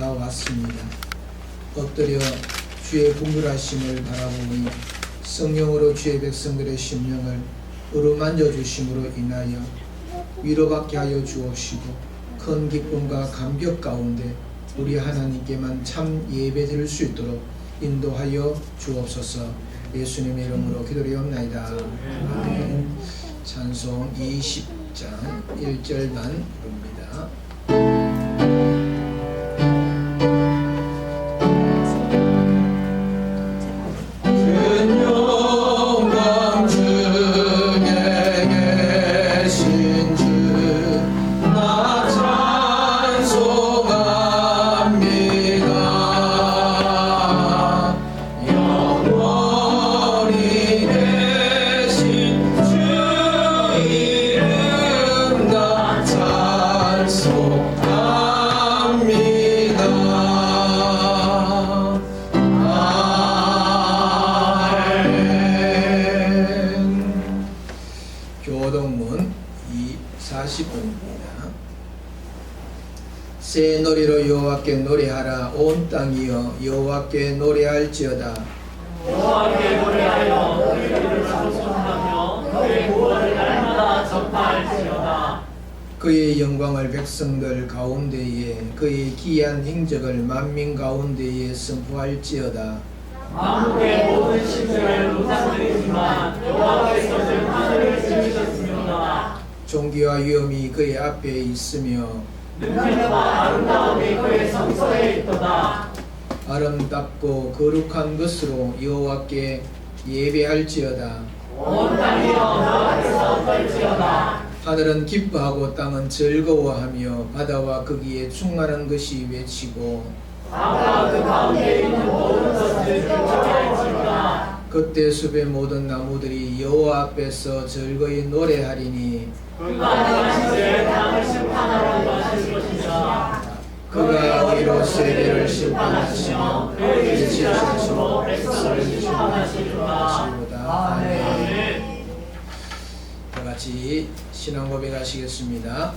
나왔습니다. 엎드려 주의 분별하심을 바라보니 성령으로 주의 백성들의 심령을 어루만져 주심으로 인하여 위로받게 하여 주옵시고 큰 기쁨과 감격 가운데 우리 하나님께만 참 예배드릴 수 있도록 인도하여 주옵소서. 예수님의 이름으로 기도드리옵나이다. 아멘. 찬송 20장 1절만 부릅니다. 교동문 40번입니다. 새 노래로 여호와께 노래하라. 온 땅이여 여호와께 노래할지어다. 여호와께 노래하여 그의 이름을 찬송하며 그의 구원을 날마다 전파할지어다. 그의 영광을 백성들 가운데에 그의 기이한 행적을 만민 가운데에 선포할지어다. 만국의 모든 신들을 노상드리지만 여호와께서는 하늘을 지으셨습니다. 존귀와 위엄이 그의 앞에 있으며 능력과 아름다움이 그의 성소에 있도다. 아름답고 거룩한 것으로 여호와께 예배할지어다. 온 땅이여 여호와께서 떨지어다. 하늘은 기뻐하고 땅은 즐거워하며 바다와 거기에 충만한 것이 외치고 바다와 그 가운데 있는 모든 것을 경청할지어다. 그때 숲의 모든 나무들이 여호와 앞에서 즐거이 노래하리니 그가 당신의 땅을 심판하러 임하실 것이다. 그가 의로 세계를 심판하시며 그의 지시하심으로 백성을 심판하시리로다. 아멘. 다 같이 신앙 고백하시겠습니다.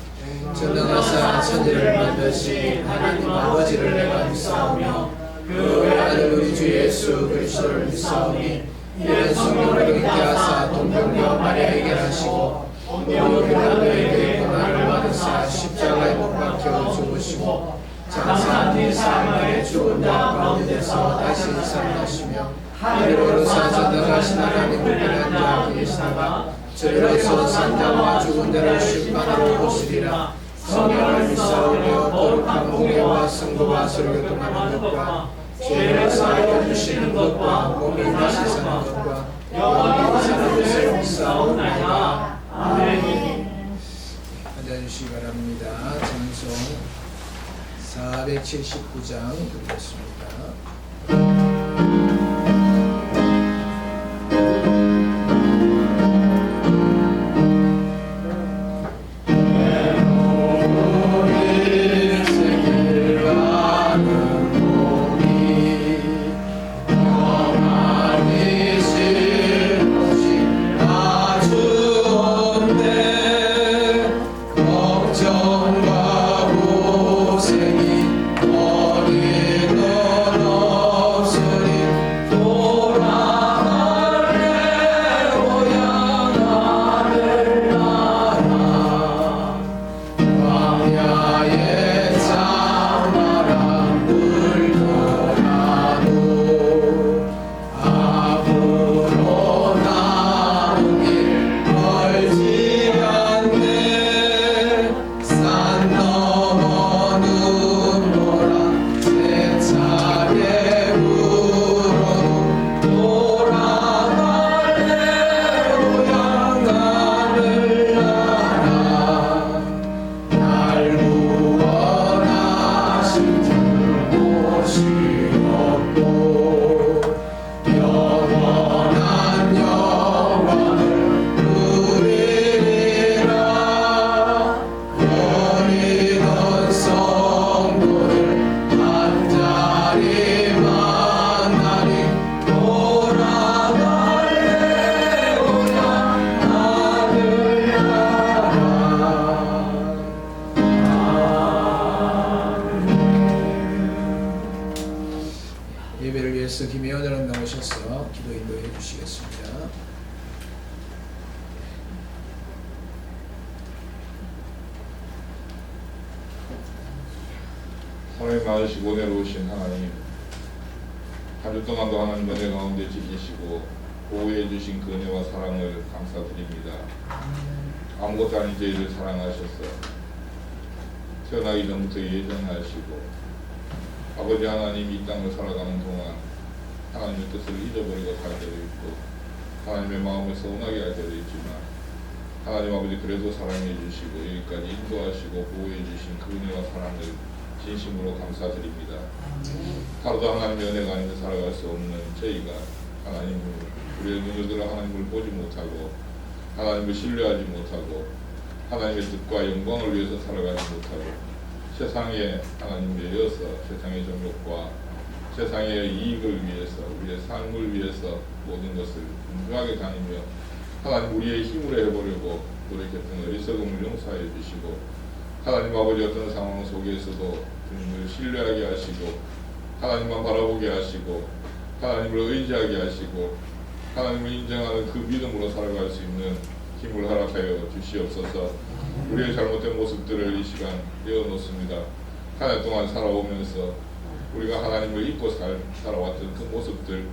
전능하사 천지를 만드신 하나님 아버지를 내가 믿사오며 그 외아들 우리 주 예수 그리스도를 믿사오니 이는 성령을 있게 하사 동정녀 마리아에게 하시고 본디오 빌라도에게 고난을 받으사 십자가에 못 박혀 죽으시고 장사한 뒤 사흘 죽은 자 가운데서 다시 살아나시며 하늘로 오르사 전능하신 하나님 불편한 자 계시다가 저희로서 산자와 죽은 자를 심판하러 오시리라. 성령을 믿사오며 거룩한 공예와 성도와 설교통하는 것과 죄를 사하여 주시는 것과 몸이 다시 사는 것과 영원히 사는 것을 믿사오나이다. 아멘. 앉아주시기 바랍니다. 찬송 479장 드리겠습니다. 예배를 위해서 김혜원을 나오셔서 기도 인도해 주시겠습니다. 하나님 많으시고 은혜로우신 하나님, 한 주 동안도 하나님 은혜 가운데 지키시고 보호해 주신 그 은혜와 사랑을 감사드립니다. 아무것도 아닌 저희를 사랑하셔서 태어나기 전부터 예정하시고 아버지 하나님 이 땅을 살아가는 동안 하나님의 뜻을 잊어버리고 살게 되어 있고 하나님의 마음을 서운하게 하게 되어 있지만 하나님 아버지 그래도 사랑해 주시고 여기까지 인도하시고 보호해 주신 그 은혜와 사랑을 진심으로 감사드립니다. 하루도 하나님의 은혜가 아니면 살아갈 수 없는 저희가 하나님을, 우리의 눈을 들어 하나님을 보지 못하고 하나님을 신뢰하지 못하고 하나님의 뜻과 영광을 위해서 살아가지 못하고 세상에 하나님을 이어서 세상의 정욕과 세상의 이익을 위해서 우리의 삶을 위해서 모든 것을 분주하게 다니며 하나님 우리의 힘으로 해보려고 노력했던 어리석음을 용서해 주시고 하나님 아버지 어떤 상황 속에서도 주님을 신뢰하게 하시고 하나님만 바라보게 하시고 하나님을 의지하게 하시고 하나님을 인정하는 그 믿음으로 살아갈 수 있는 힘을 허락하여 주시옵소서. 우리의 잘못된 모습들을 이 시간 내어놓습니다. 한 해 동안 살아오면서 우리가 하나님을 잊고 살아왔던 그 모습들,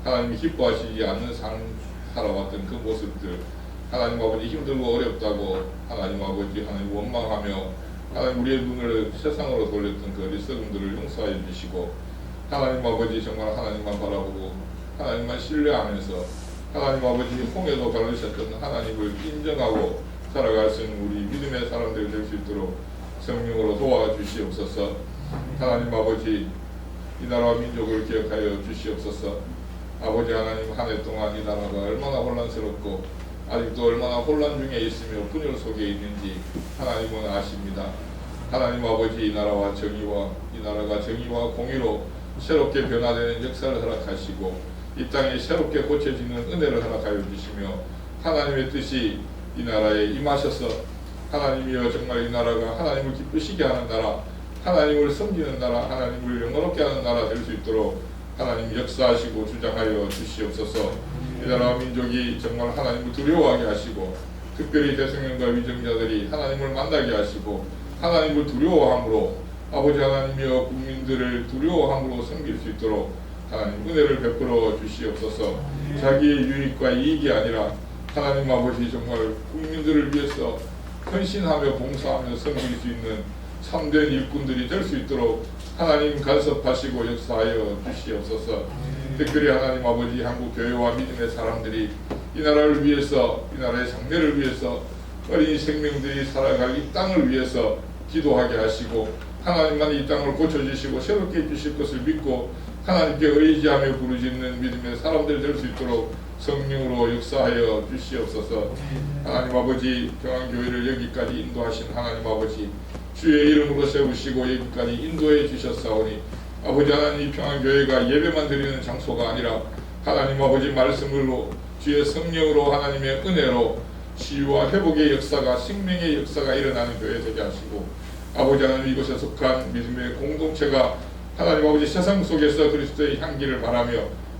하나님이 기뻐하시지 않는 삶 살아왔던 그 모습들, 하나님 아버지 힘들고 어렵다고 하나님 아버지 하나님 원망하며 하나님 우리의 눈을 세상으로 돌렸던 그 어리석음들을 용서해 주시고 하나님 아버지 정말 하나님만 바라보고 하나님만 신뢰하면서 하나님 아버지 홍해도 가르쳤던 하나님을 인정하고 살아갈 수 있는 우리 믿음의 사람들이 될 수 있도록 성령으로 도와주시옵소서. 하나님 아버지 이 나라와 민족을 기억하여 주시옵소서. 아버지 하나님 한 해 동안 이 나라가 얼마나 혼란스럽고 아직도 얼마나 혼란 중에 있으며 분열 속에 있는지 하나님은 아십니다. 하나님 아버지 이 나라와 정의와 이 나라가 정의와 공의로 새롭게 변화되는 역사를 허락하시고 이 땅이 새롭게 고쳐지는 은혜를 허락하여 주시며 하나님의 뜻이 이 나라에 임하셔서 하나님이여 정말 이 나라가 하나님을 기쁘시게 하는 나라, 하나님을 섬기는 나라, 하나님을 영원롭게 하는 나라 될 수 있도록 하나님 역사하시고 주장하여 주시옵소서. 이 나라와 민족이 정말 하나님을 두려워하게 하시고 특별히 대통령과 위정자들이 하나님을 만나게 하시고 하나님을 두려워함으로 아버지 하나님이여 국민들을 두려워함으로 섬길 수 있도록 하나님 은혜를 베풀어 주시옵소서. 자기의 유익과 이익이 아니라 하나님 아버지 정말 국민들을 위해서 헌신하며 봉사하며 섬길 수 있는 참된 일꾼들이 될 수 있도록 하나님 간섭하시고 역사하여 주시옵소서. 특별히 하나님 아버지 한국 교회와 믿음의 사람들이 이 나라를 위해서 이 나라의 장래를 위해서 어린 생명들이 살아갈 이 땅을 위해서 기도하게 하시고 하나님만 이 땅을 고쳐주시고 새롭게 해주실 것을 믿고 하나님께 의지하며 부르짖는 믿음의 사람들 될 수 있도록 성령으로 역사하여 주시옵소서. 하나님 아버지 평안교회를 여기까지 인도하신 하나님 아버지 주의 이름으로 세우시고 여기까지 인도해 주셨사오니 아버지 하나님 평안교회가 예배만 드리는 장소가 아니라 하나님 아버지 말씀으로 주의 성령으로 하나님의 은혜로 치유와 회복의 역사가 생명의 역사가 일어나는 교회 되게 하시고 아버지 하나님 이곳에 속한 믿음의 공동체가 하나님 아버지 세상 속에서 그리스도의 향기를 바라며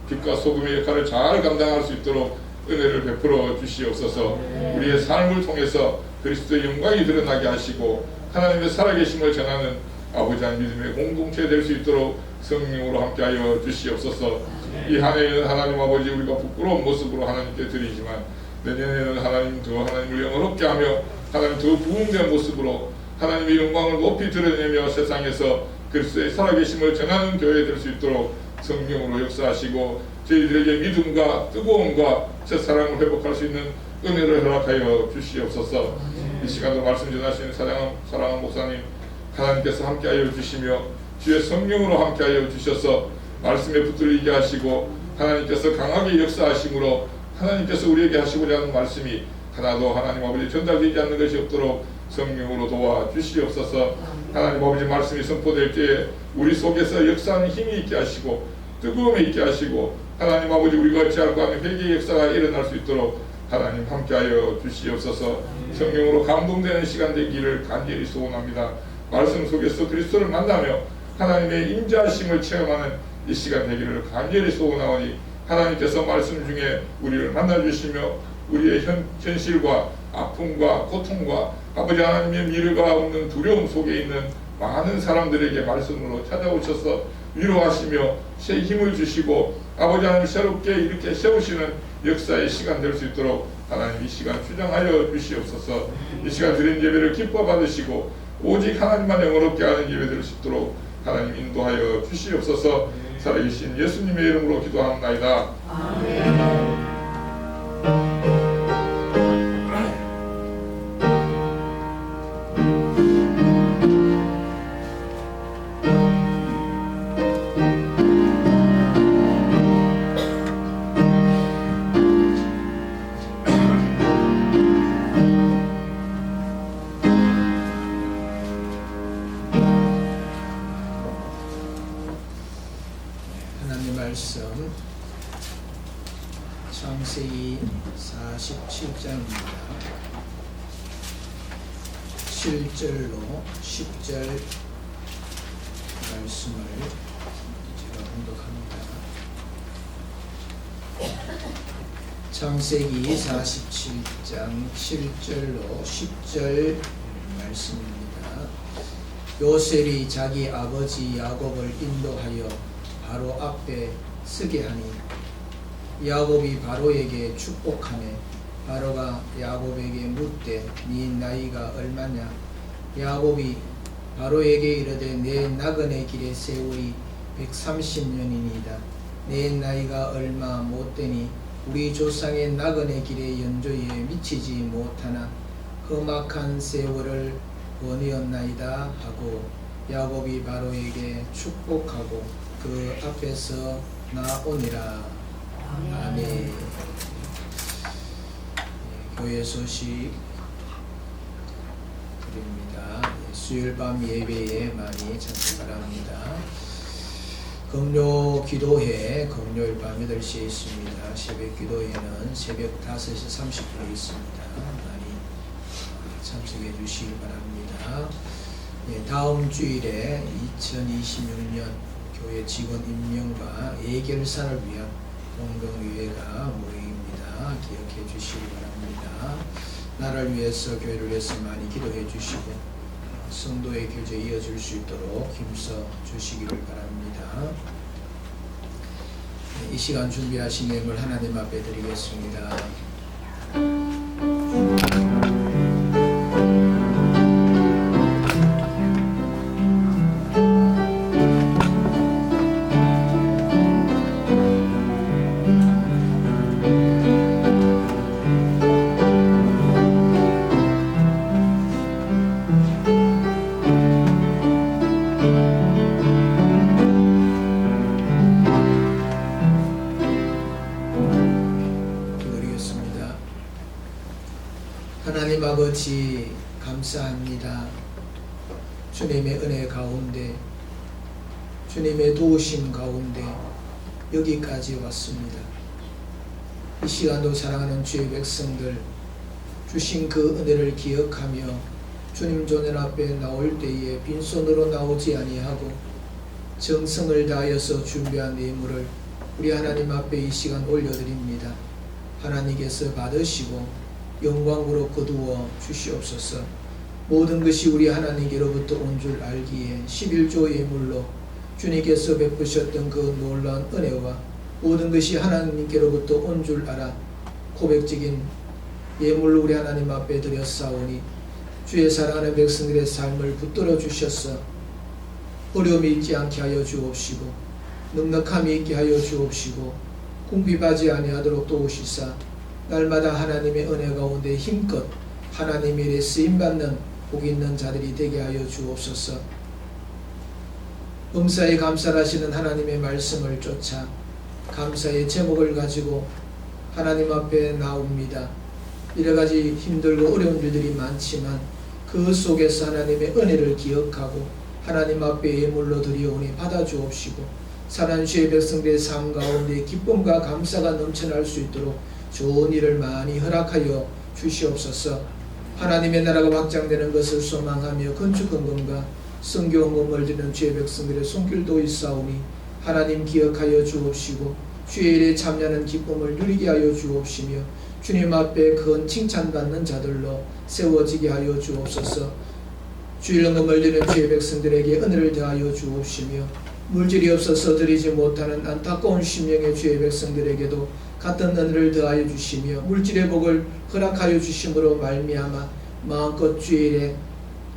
빛과 소금의 역할을 잘 감당할 수 있도록 은혜를 베풀어 주시옵소서. 우리의 삶을 통해서 그리스도의 영광이 드러나게 하시고 하나님의 살아계심을 전하는 아버지 하나님 믿음의 공동체 될 수 있도록 성령으로 함께하여 주시옵소서. 이 한 해에는 하나님 아버지 우리가 부끄러운 모습으로 하나님께 드리지만 내년에는 하나님 더 하나님을 영원롭게 하며 하나님 더 부흥된 모습으로 하나님의 영광을 높이 드러내며 세상에서 그리스도의 살아계심을 전하는 교회 될 수 있도록 성령으로 역사하시고 저희들에게 믿음과 뜨거움과 첫사랑을 회복할 수 있는 은혜를 허락하여 주시옵소서. 이 시간도 말씀 전하시는 사랑하는 목사님 하나님께서 함께하여 주시며 주의 성령으로 함께하여 주셔서 말씀에 붙들리게 하시고 하나님께서 강하게 역사하심으로 하나님께서 우리에게 하시고자 하는 말씀이 하나도 하나님 아버지 전달되지 않는 것이 없도록 성령으로 도와주시옵소서. 하나님 아버지 말씀이 선포될 때에 우리 속에서 역사하는 힘이 있게 하시고 뜨거움이 있게 하시고 하나님 아버지 우리가 얻지 않고 하는 회개의 역사가 일어날 수 있도록 하나님 함께하여 주시옵소서. 성령으로 감동되는 시간 되기를 간절히 소원합니다. 말씀 속에서 그리스도를 만나며 하나님의 인자하심을 체험하는 이 시간 되기를 간절히 소원하오니 하나님께서 말씀 중에 우리를 만나주시며 우리의 현실과 아픔과 고통과 아버지 하나님의 미래가 없는 두려움 속에 있는 많은 사람들에게 말씀으로 찾아오셔서 위로하시며 새 힘을 주시고 아버지 하나님 새롭게 이렇게 세우시는 역사의 시간 될 수 있도록 하나님 이 시간 주장하여 주시옵소서. 이 시간 드린 예배를 기뻐 받으시고 오직 하나님만 영원롭게 하는 예배 될 수 있도록 하나님 인도하여 주시옵소서. 살아계신 예수님의 이름으로 기도합나이다. 아멘. 하나님 말씀 창세기 47장입니다. 7절로 10절 말씀을 제가 봉독합니다. 창세기 47장 7절로 10절 말씀입니다. 요셉이 자기 아버지 야곱을 인도하여 바로 앞에 서게 하니 야곱이 바로에게 축복하매 바로가 야곱에게 묻되 네 나이가 얼마냐? 야곱이 바로에게 이르되 내 나그네 길의 세월이 130년이니이다. 내 나이가 얼마 못되니 우리 조상의 나그네 길의 연조에 미치지 못하나 험악한 세월을 보내었나이다 하고 야곱이 바로에게 축복하고 그 앞에서 나오니라. 아멘. 교회 소식 드립니다. 수요일 밤 예배에 많이 참석 바랍니다. 금요 기도회 금요일 밤 8시에 있습니다. 새벽 기도회는 새벽 5시 30분에 있습니다. 많이 참석해 주시기 바랍니다. 다음 주일에 2026년 교회 직원 임명과 예결사를 위한 공동의회가 모임입니다. 기억해 주시기 바랍니다. 나를 위해서 교회를 위해서 많이 기도해 주시고 성도의 교제 이어질 수 있도록 힘써 주시기를 바랍니다. 이 시간 준비하신 내용을 하나님 앞에 드리겠습니다. 하나님 아버지 감사합니다. 주님의 은혜 가운데 주님의 도우심 가운데 여기까지 왔습니다. 이 시간도 사랑하는 주의 백성들 주신 그 은혜를 기억하며 주님 존의 앞에 나올 때에 빈손으로 나오지 아니하고 정성을 다하여서 준비한 예물을 우리 하나님 앞에 이 시간 올려드립니다. 하나님께서 받으시고 영광으로 거두어 주시옵소서. 모든 것이 우리 하나님께로부터 온 줄 알기에 11조 예물로 주님께서 베푸셨던 그 놀라운 은혜와 모든 것이 하나님께로부터 온 줄 알아 고백적인 예물로 우리 하나님 앞에 드렸사오니 주의 사랑하는 백성들의 삶을 붙들어 주셔서 어려움이 있지 않게 하여 주옵시고 넉넉함이 있게 하여 주옵시고 궁핍하지 아니하도록 도우시사 날마다 하나님의 은혜 가운데 힘껏 하나님의 일에 쓰임받는 복 있는 자들이 되게 하여 주옵소서. 범사에 감사하시는 하나님의 말씀을 쫓아 감사의 제목을 가지고 하나님 앞에 나옵니다. 여러가지 힘들고 어려운 일들이 많지만 그 속에서 하나님의 은혜를 기억하고 하나님 앞에 예물로 드리오니 받아주옵시고 사랑하는 주의 백성들의 삶 가운데 기쁨과 감사가 넘쳐날 수 있도록 좋은 일을 많이 허락하여 주시옵소서. 하나님의 나라가 확장되는 것을 소망하며 건축 헌금과 선교 헌금을 드리는 주의 백성들의 손길도 있사오니 하나님 기억하여 주옵시고 주의 일에 참여하는 기쁨을 누리게 하여 주옵시며 주님 앞에 큰 칭찬받는 자들로 세워지게 하여 주옵소서. 주일 응음을 드리는 주의 백성들에게 은혜를 더하여 주옵시며 물질이 없어서 드리지 못하는 안타까운 심령의 주의 백성들에게도 같은 은혜를 더하여 주시며 물질의 복을 허락하여 주심으로 말미암아 마음껏 주의 일에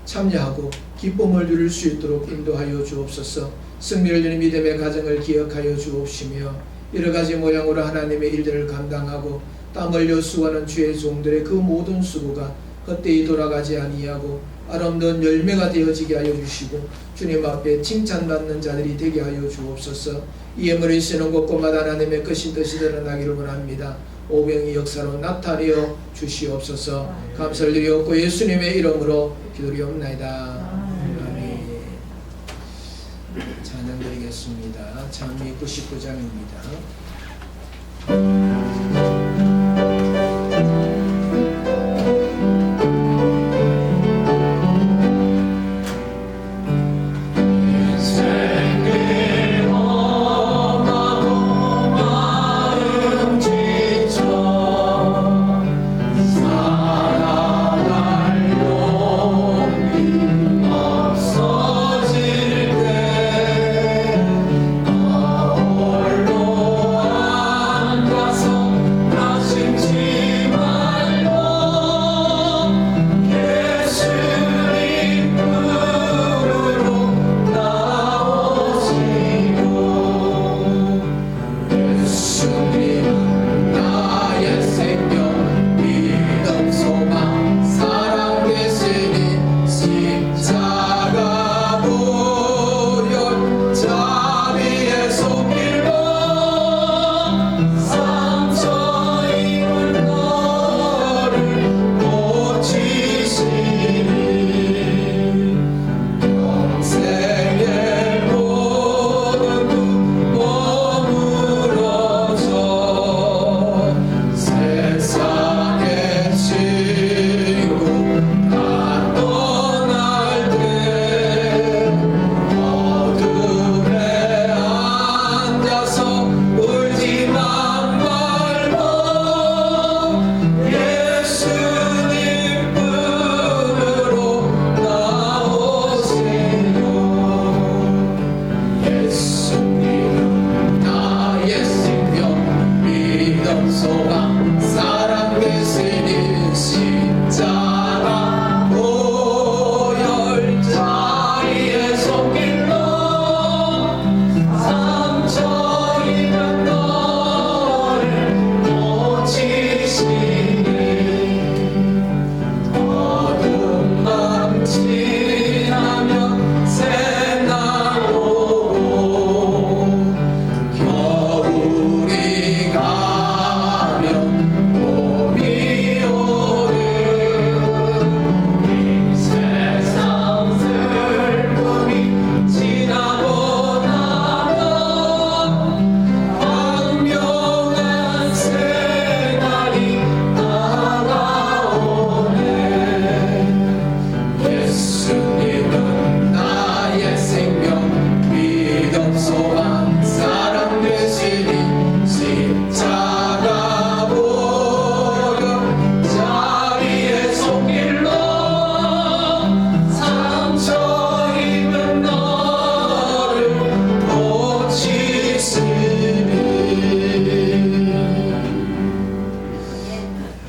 참여하고 기쁨을 누릴 수 있도록 인도하여 주옵소서. 승리를 주는 믿음의 가정을 기억하여 주옵시며 여러가지 모양으로 하나님의 일들을 감당하고 땀 흘려 수고하는 주의 종들의 그 모든 수고가 헛되이 돌아가지 아니하고 아름다운 열매가 되어지게 하여 주시고 주님 앞에 칭찬받는 자들이 되게 하여 주옵소서. 이 예물을 쓰는 곳곳마다 하나님의 끝인 뜻이 드러나기를 원합니다. 오병이 역사로 나타내어 주시옵소서. 감사를 드리옵고 예수님의 이름으로 기도리옵나이다. 아멘. 찬양 드리겠습니다. 찬미 99장입니다.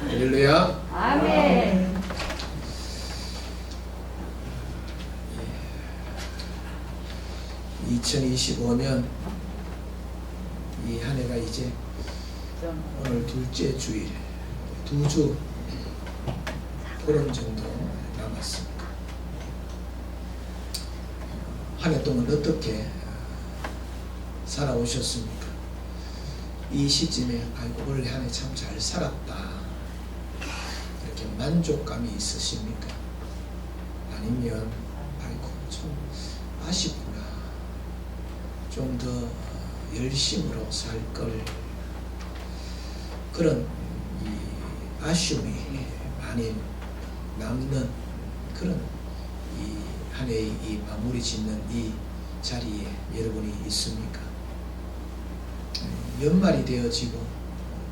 할렐루야. 아멘. 2025년 이 한 해가 이제 오늘 둘째 주일, 2주 보름 정도 남았습니다. 한 해 동안 어떻게 살아오셨습니까? 이 시점에 아이고 올 한 해 참 잘 살았다 이렇게 만족감이 있으십니까? 아니면 아이고 좀 아쉽구나, 좀 더 열심으로 살 걸, 그런 이 아쉬움이 많이 남는 그런 이 한 해의 이 마무리 짓는 이 자리에 여러분이 있습니까? 연말이 되어지고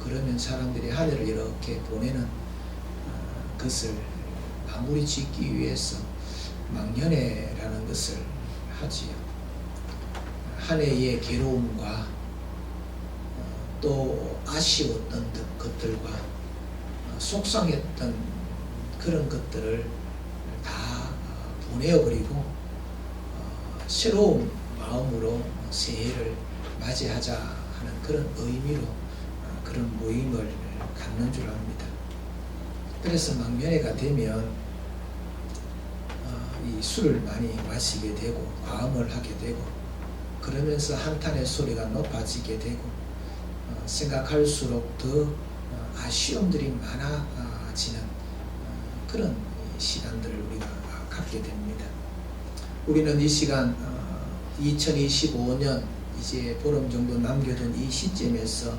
그러면 사람들이 한 해를 이렇게 보내는 것을 마무리 짓기 위해서 막년회라는 것을 하지요. 한 해의 괴로움과 또 아쉬웠던 것들과 속상했던 그런 것들을 다 보내어버리고 새로운 마음으로 새해를 맞이하자 하는 그런 의미로 그런 모임을 갖는 줄 압니다. 그래서 막년회가 되면 이 술을 많이 마시게 되고 과음을 하게 되고 그러면서 한탄의 소리가 높아지게 되고 생각할수록 더 아쉬움들이 많아지는 그런 시간들을 우리가 갖게 됩니다. 우리는 이 시간 2025년 이제 보름 정도 남겨둔 이 시점에서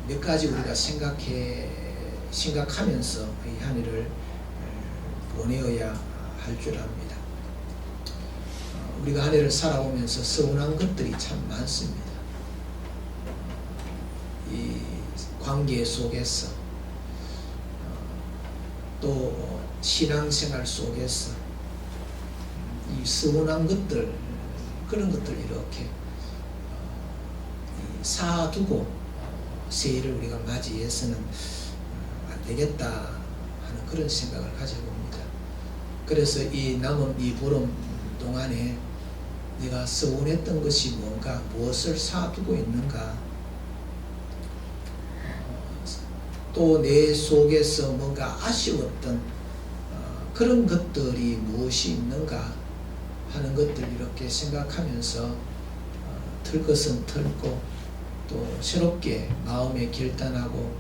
몇 가지 우리가 생각하면서 이 한 해를 보내어야 할 줄 압니다. 우리가 한 해를 살아오면서 서운한 것들이 참 많습니다. 이 관계 속에서 또 신앙생활 속에서 이 서운한 것들 그런 것들 이렇게 사두고 새해를 우리가 맞이해서는 안 되겠다 하는 그런 생각을 가져봅니다. 그래서 이 남은 이 보름 동안에 내가 서운했던 것이 뭔가 무엇을 사두고 있는가 또 내 속에서 뭔가 아쉬웠던 그런 것들이 무엇이 있는가 하는 것들 이렇게 생각하면서 틀 것은 틀고 또 새롭게 마음에 결단하고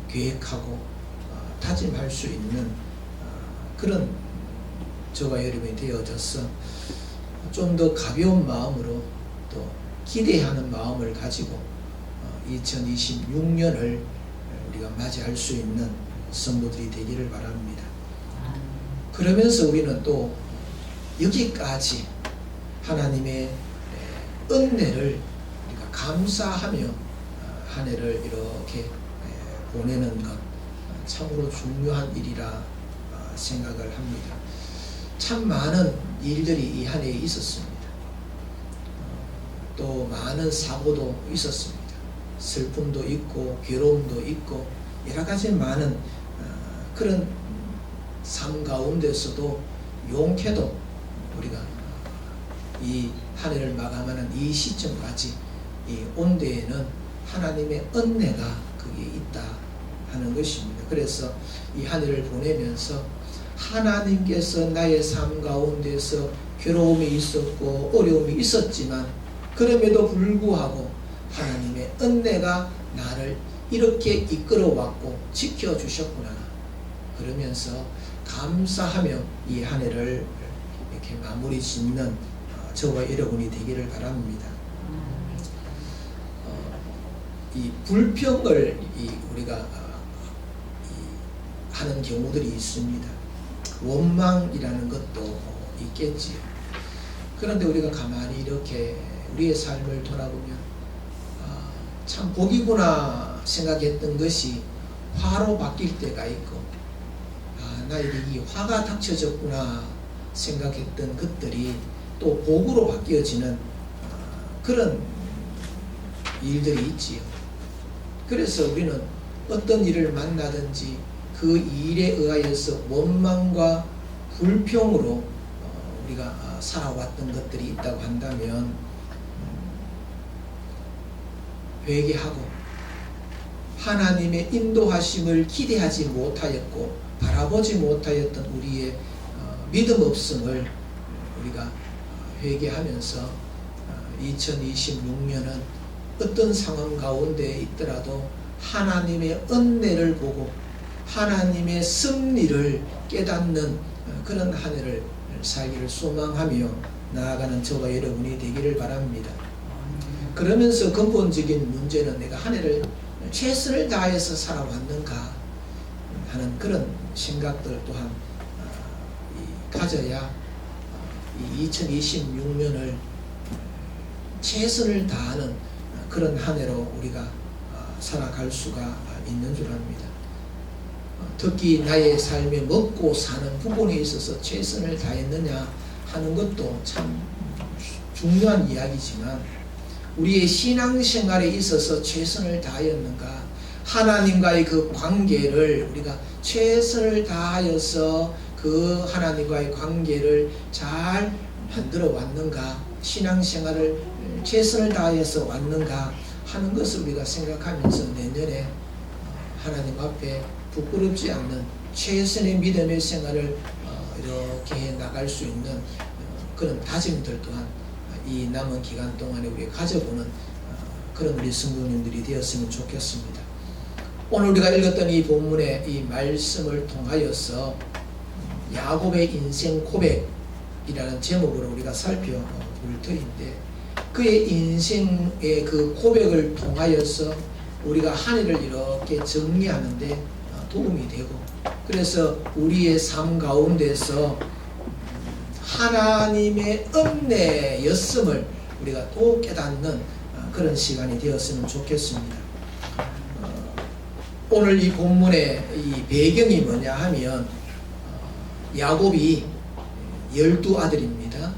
계획하고 다짐할 수 있는 그런 저와 여러분이 되어져서 좀 더 가벼운 마음으로 또 기대하는 마음을 가지고 2026년을 우리가 맞이할 수 있는 성도들이 되기를 바랍니다. 그러면서 우리는 또 여기까지 하나님의 은혜를 우리가 감사하며 한 해를 이렇게 보내는 것 참으로 중요한 일이라 생각을 합니다. 참 많은 일들이 이 한 해에 있었습니다. 또 많은 사고도 있었습니다. 슬픔도 있고 괴로움도 있고 여러 가지 많은 그런 삶 가운데서도 용케도 우리가 이 한 해를 마감하는 이 시점까지 이 온데에는 하나님의 은혜가 거기에 있다 하는 것입니다. 그래서 이 한 해를 보내면서 하나님께서 나의 삶 가운데서 괴로움이 있었고 어려움이 있었지만 그럼에도 불구하고 하나님의 은혜가 나를 이렇게 이끌어왔고 지켜주셨구나 그러면서 감사하며 이 한 해를 이렇게 마무리 짓는 저와 여러분이 되기를 바랍니다. 이 불평을 우리가 하는 경우들이 있습니다. 원망이라는 것도 있겠지요. 그런데 우리가 가만히 이렇게 우리의 삶을 돌아보면 참 복이구나 생각했던 것이 화로 바뀔 때가 있고 나에게 이 화가 닥쳐졌구나 생각했던 것들이 또 복으로 바뀌어지는 그런 일들이 있지요. 그래서 우리는 어떤 일을 만나든지 그 일에 의하여서 원망과 불평으로 우리가 살아왔던 것들이 있다고 한다면 회개하고 하나님의 인도하심을 기대하지 못하였고 바라보지 못하였던 우리의 믿음 없음을 우리가 회개하면서 2026년은 어떤 상황 가운데 있더라도 하나님의 은혜를 보고 하나님의 섭리를 깨닫는 그런 한 해를 살기를 소망하며 나아가는 저와 여러분이 되기를 바랍니다. 그러면서 근본적인 문제는 내가 한 해를 최선을 다해서 살아왔는가 하는 그런 생각들 또한 가져야 이 2026년을 최선을 다하는 그런 한 해로 우리가 살아갈 수가 있는 줄 압니다. 특히 나의 삶에 먹고 사는 부분에 있어서 최선을 다했느냐 하는 것도 참 중요한 이야기지만 우리의 신앙생활에 있어서 최선을 다하였는가, 하나님과의 그 관계를 우리가 최선을 다하여서 그 하나님과의 관계를 잘 만들어 왔는가, 신앙생활을 최선을 다해서 왔는가 하는 것을 우리가 생각하면서 내년에 하나님 앞에 부끄럽지 않는 최선의 믿음의 생활을 이렇게 나갈 수 있는 그런 다짐들 또한 이 남은 기간 동안에 우리가 가져보는 그런 우리 성도님들이 되었으면 좋겠습니다. 오늘 우리가 읽었던 이 본문의 이 말씀을 통하여서 야곱의 인생 고백이라는 제목으로 우리가 살펴볼 터인데, 그의 인생의 그 고백을 통하여서 우리가 한 해를 이렇게 정리하는데 도움이 되고, 그래서 우리의 삶 가운데서 하나님의 은혜였음을 우리가 또 깨닫는 그런 시간이 되었으면 좋겠습니다. 오늘 이 본문의 이 배경이 뭐냐 하면 야곱이 12아들입니다.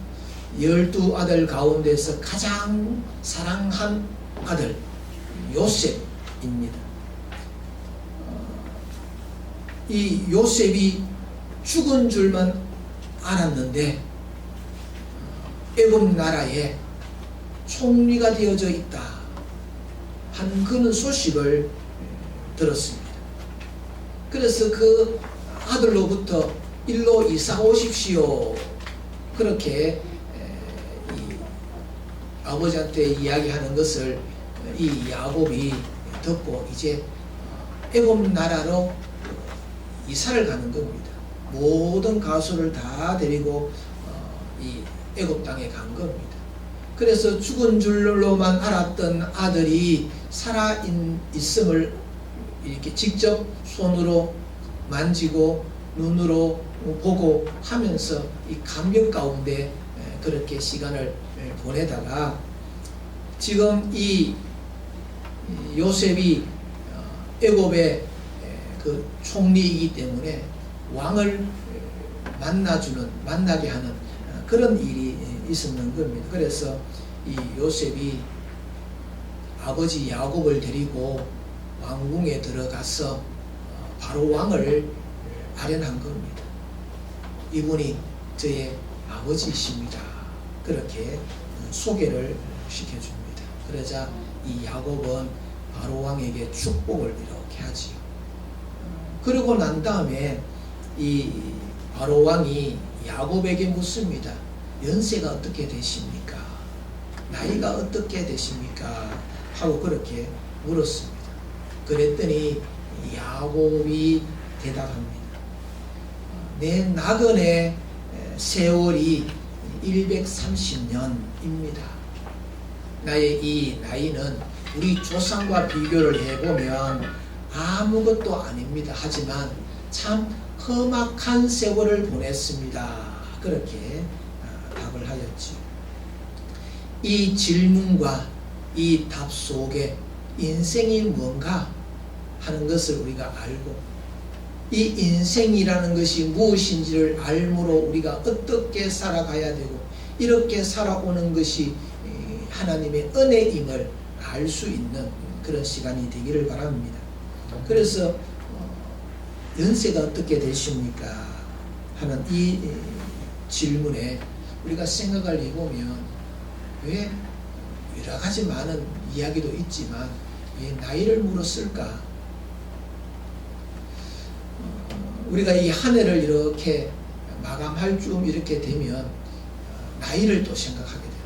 12아들 가운데서 가장 사랑한 아들 요셉입니다. 이 요셉이 죽은 줄만 알았는데 애굽 나라에 총리가 되어져 있다 하는 그런 소식을 들었습니다. 그래서 그 아들로부터 일로 이사 오십시오 그렇게 아버지한테 이야기하는 것을 이 야곱이 듣고 이제 애굽 나라로 이사를 가는 겁니다. 모든 가수를 다 데리고 이 애굽 땅에 간 겁니다. 그래서 죽은 줄로만 알았던 아들이 살아 있음을 이렇게 직접 손으로 만지고 눈으로 보고 하면서 이 감격 가운데 그렇게 시간을 보내다가 지금 이 요셉이 애굽의 그 총리이기 때문에 왕을 만나게 하는 그런 일이 있었는 겁니다. 그래서 이 요셉이 아버지 야곱을 데리고 왕궁에 들어가서 바로 왕을 아련한 겁니다. 이분이 저의 아버지이십니다. 그렇게 소개를 시켜줍니다. 그러자 이 야곱은 바로 왕에게 축복을 이렇게 하지요. 그러고 난 다음에 이 바로 왕이 야곱에게 묻습니다. 연세가 어떻게 되십니까? 나이가 어떻게 되십니까? 하고 그렇게 물었습니다. 그랬더니 야곱이 대답합니다. 내 나그네 세월이 130년입니다. 나의 이 나이는 우리 조상과 비교를 해보면 아무것도 아닙니다. 하지만 참 험악한 세월을 보냈습니다. 그렇게 답을 하였지. 이 질문과 이 답 속에 인생이 뭔가 하는 것을 우리가 알고, 이 인생이라는 것이 무엇인지를 알므로 우리가 어떻게 살아가야 되고, 이렇게 살아오는 것이 하나님의 은혜임을 알 수 있는 그런 시간이 되기를 바랍니다. 그래서 연세가 어떻게 되십니까? 하는 이 질문에 우리가 생각을 해보면 왜 여러 가지 많은 이야기도 있지만 왜 나이를 물었을까? 우리가 이 한 해를 이렇게 마감할 쯤 이렇게 되면 나이를 또 생각하게 됩니다.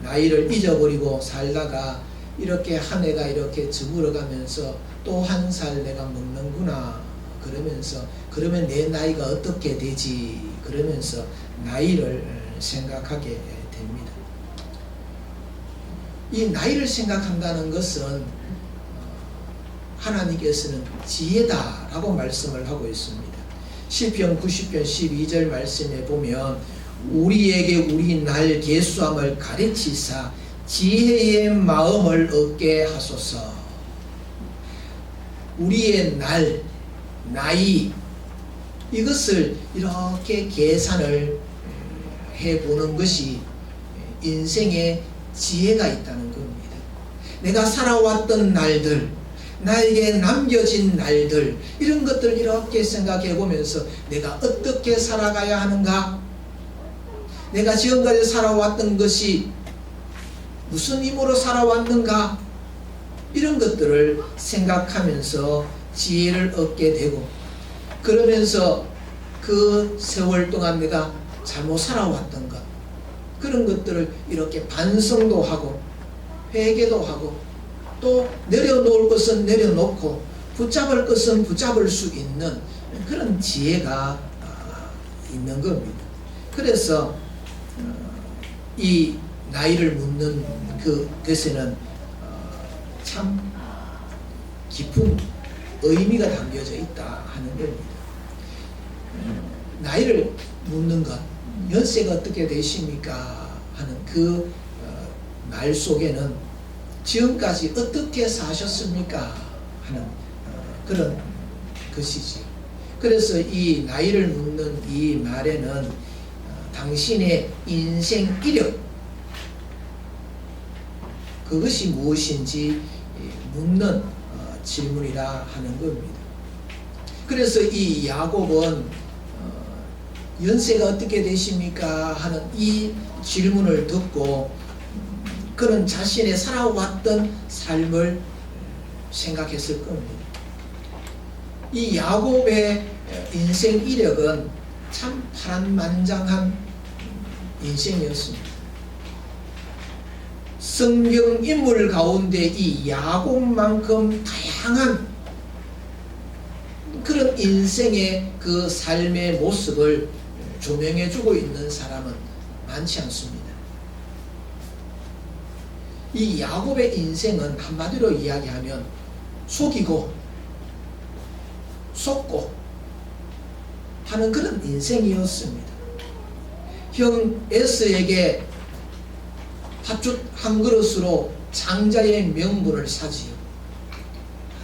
나이를 잊어버리고 살다가 이렇게 한 해가 이렇게 저물어가면서 또 한 살 내가 먹는구나 그러면서, 그러면 내 나이가 어떻게 되지 그러면서 나이를 생각하게 됩니다. 이 나이를 생각한다는 것은 하나님께서는 지혜다라고 말씀을 하고 있습니다. 시편 90편 12절 말씀에 보면 우리에게 우리 날 계수함을 가르치사 지혜의 마음을 얻게 하소서. 우리의 날, 나이, 이것을 이렇게 계산을 해보는 것이 인생의 지혜가 있다는 겁니다. 내가 살아왔던 날들, 나에게 남겨진 날들, 이런 것들 이렇게 생각해 보면서 내가 어떻게 살아가야 하는가? 내가 지금까지 살아왔던 것이 무슨 힘으로 살아왔는가? 이런 것들을 생각하면서 지혜를 얻게 되고, 그러면서 그 세월 동안 내가 잘못 살아왔던 것, 그런 것들을 이렇게 반성도 하고 회개도 하고, 또 내려놓을 것은 내려놓고 붙잡을 것은 붙잡을 수 있는 그런 지혜가 있는 겁니다. 그래서 이 나이를 묻는 그것에는 참 깊은 의미가 담겨져 있다 하는 겁니다. 나이를 묻는 것, 연세가 어떻게 되십니까 하는 그 말 속에는 지금까지 어떻게 사셨습니까 하는 그런 것이지. 그래서 이 나이를 묻는 이 말에는 당신의 인생 이력, 그것이 무엇인지 묻는 질문이라 하는 겁니다. 그래서 이 야곱은 연세가 어떻게 되십니까 하는 이 질문을 듣고 그는 자신의 살아왔던 삶을 생각했을 겁니다. 이 야곱의 인생 이력은 참 파란만장한 인생이었습니다. 성경 인물 가운데 이 야곱만큼 다양한 그런 인생의 그 삶의 모습을 조명해주고 있는 사람은 많지 않습니다. 이 야곱의 인생은 한마디로 이야기하면 속이고 속고 하는 그런 인생이었습니다. 형 에스에게 팥죽 한 그릇으로 장자의 명분을 사지요.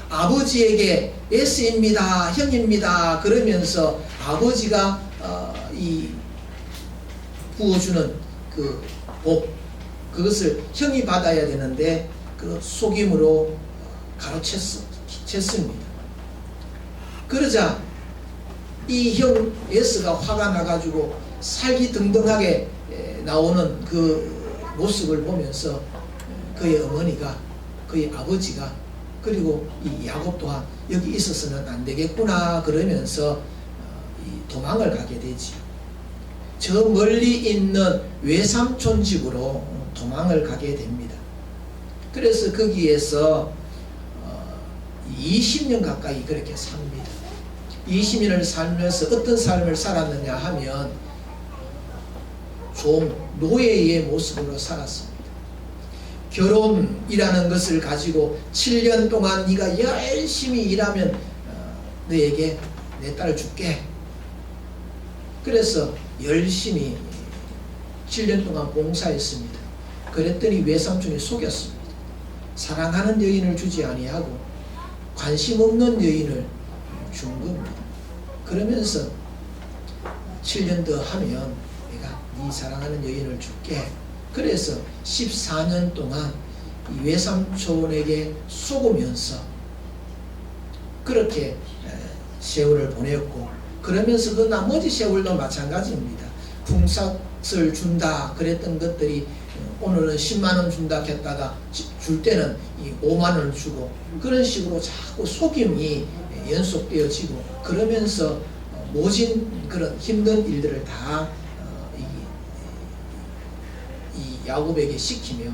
아버지에게 에스입니다, 형입니다 그러면서 아버지가 이 부어주는 그 복, 그것을 형이 받아야 되는데 그 속임으로 가로챘습니다. 그러자 이 형 에스가 화가 나가지고 살기등등하게 나오는 그 모습을 보면서 그의 어머니가, 그의 아버지가, 그리고 이 야곱 또한 여기 있어서는 안 되겠구나 그러면서 도망을 가게 되지요. 저 멀리 있는 외삼촌 집으로 도망을 가게 됩니다. 그래서 거기에서 20년 가까이 그렇게 삽니다. 20년을 살면서 어떤 삶을 살았느냐 하면 좀 노예의 모습으로 살았습니다. 결혼이라는 것을 가지고 7년 동안 네가 열심히 일하면 너에게 내 딸을 줄게. 그래서 열심히 7년 동안 봉사했습니다. 그랬더니 외삼촌이 속였습니다. 사랑하는 여인을 주지 아니하고 관심 없는 여인을 준 겁니다. 그러면서 7년 더 하면 내가 네 사랑하는 여인을 줄게. 그래서 14년 동안 이 외삼촌에게 속으면서 그렇게 세월을 보냈고, 그러면서 그 나머지 세월도 마찬가지입니다. 품삯을 준다 그랬던 것들이 오늘은 10만원 준다 했다가 줄 때는 5만원을 주고, 그런 식으로 자꾸 속임이 연속되어지고, 그러면서 모진 그런 힘든 일들을 다 이 야곱에게 시키며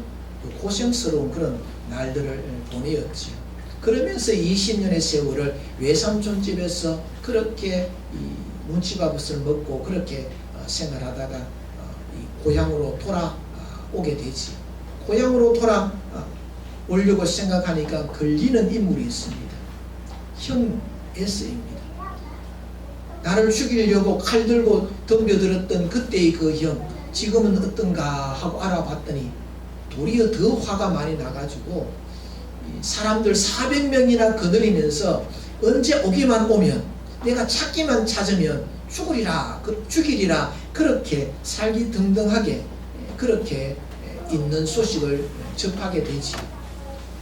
고생스러운 그런 날들을 보내었지요. 그러면서 20년의 세월을 외삼촌 집에서 그렇게 문치밥을 먹고 그렇게 생활하다가 고향으로 돌아오게 되지. 고향으로 돌아오려고 생각하니까 걸리는 인물이 있습니다. 형 에스입니다. 나를 죽이려고 칼 들고 덤벼들었던 그때의 그 형 지금은 어떤가 하고 알아봤더니 도리어 더 화가 많이 나가지고 사람들 400명이나 거느리면서 언제 오기만 오면 내가 찾기만 찾으면 죽이리라 그렇게 살기등등하게 그렇게 있는 소식을 접하게 되지.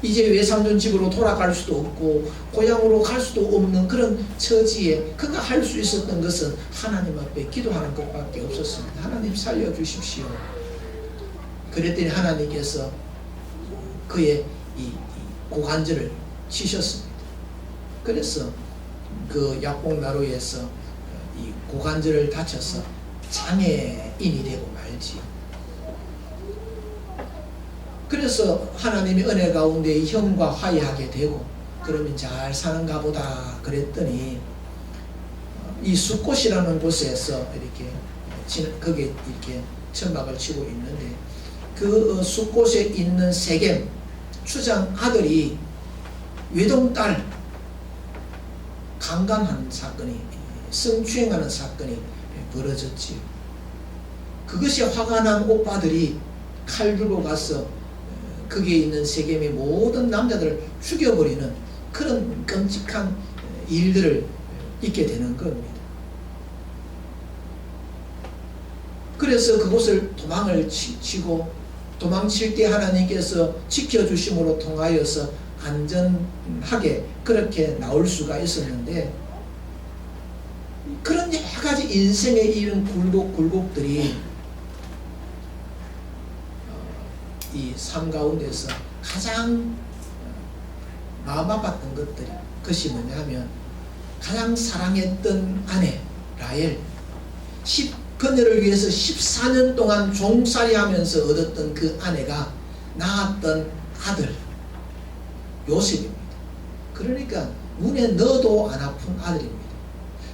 이제 외삼촌 집으로 돌아갈 수도 없고 고향으로 갈 수도 없는 그런 처지에 그가 할 수 있었던 것은 하나님 앞에 기도하는 것밖에 없었습니다. 하나님 살려주십시오. 그랬더니 하나님께서 그의 이 고관절을 치셨습니다. 그래서 그 약봉나루에서 이 고관절을 다쳐서 장애인이 되고 말지. 그래서 하나님의 은혜 가운데 형과 화해하게 되고 그러면 잘 사는가 보다 그랬더니 이 숫꽃이라는 곳에서 이렇게 거기에 이렇게 천막을 치고 있는데 그 숫꽃에 있는 세겜 추장 아들이 외동딸 강간하는 사건이 성추행하는 사건이 벌어졌지요. 그것이 화가 난 오빠들이 칼 들고 가서 거기에 있는 세겜의 모든 남자들을 죽여버리는 그런 끔찍한 일들을 있게 되는 겁니다. 그래서 그곳을 도망을 치고 도망칠 때 하나님께서 지켜주심으로 통하여서 안전하게 그렇게 나올 수가 있었는데 그런 여러 가지 인생의 이런 굴곡들이 이 삶 가운데서 가장 마음 아팠던 것들이 그것이 뭐냐면 가장 사랑했던 아내 라헬 그녀를 위해서 14년 동안 종살이 하면서 얻었던 그 아내가 낳았던 아들 요셉입니다. 그러니까 눈에 넣어도 안 아픈 아들입니다.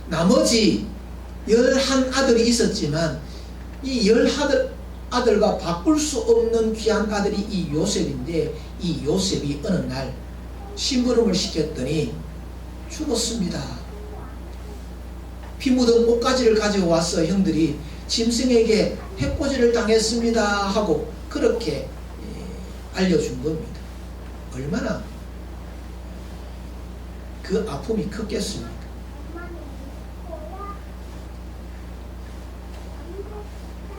나머지 11아들이 있었지만 이 11아들과 바꿀 수 없는 귀한 아들이 이 요셉인데 이 요셉이 어느 날 심부름을 시켰더니 죽었습니다. 피 묻은 옷가지를 가지고 와서 형들이 짐승에게 해코지를 당했습니다 하고 그렇게 알려준 겁니다. 얼마나 그 아픔이 컸겠습니까?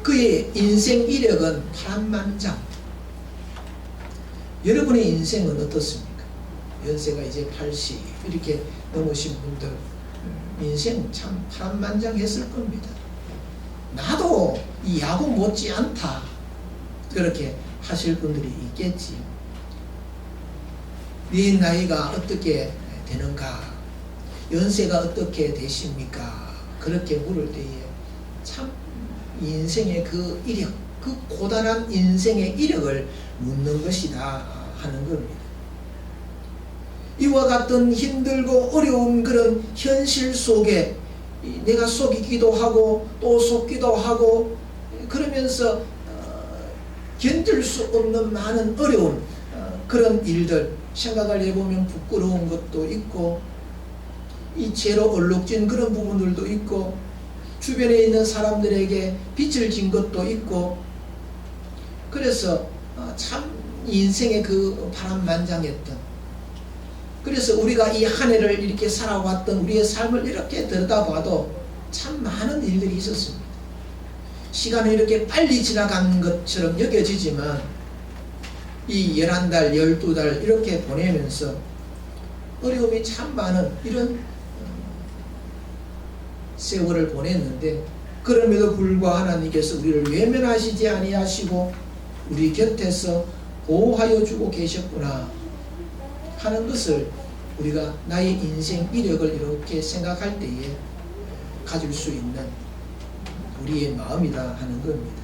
그의 인생 이력은 파란만장. 여러분의 인생은 어떻습니까? 연세가 이제 80 이렇게 넘으신 분들 인생 참 파란만장했을 겁니다. 나도 이 야구 못지않다 그렇게 하실 분들이 있겠지. 네 나이가 어떻게 되는가? 연세가 어떻게 되십니까? 그렇게 물을 때에 참 인생의 그 이력, 그 고단한 인생의 이력을 묻는 것이다 하는 겁니다. 이와 같은 힘들고 어려운 그런 현실 속에 내가 속이기도 하고 또 속기도 하고 그러면서 견딜 수 없는 많은 어려운 그런 일들 생각을 해보면 부끄러운 것도 있고 이 죄로 얼룩진 그런 부분들도 있고 주변에 있는 사람들에게 빚을 진 것도 있고 그래서 참 인생의 그 파란만장했던 그래서 우리가 이 한 해를 이렇게 살아왔던 우리의 삶을 이렇게 들여다봐도 참 많은 일들이 있었습니다. 시간이 이렇게 빨리 지나간 것처럼 여겨지지만 이 11달, 12달 이렇게 보내면서 어려움이 참 많은 이런 세월을 보냈는데 그럼에도 불구하고 하나님께서 우리를 외면하시지 아니하시고 우리 곁에서 보호하여 주고 계셨구나 하는 것을 우리가 나의 인생 이력을 이렇게 생각할 때에 가질 수 있는 우리의 마음이다 하는 겁니다.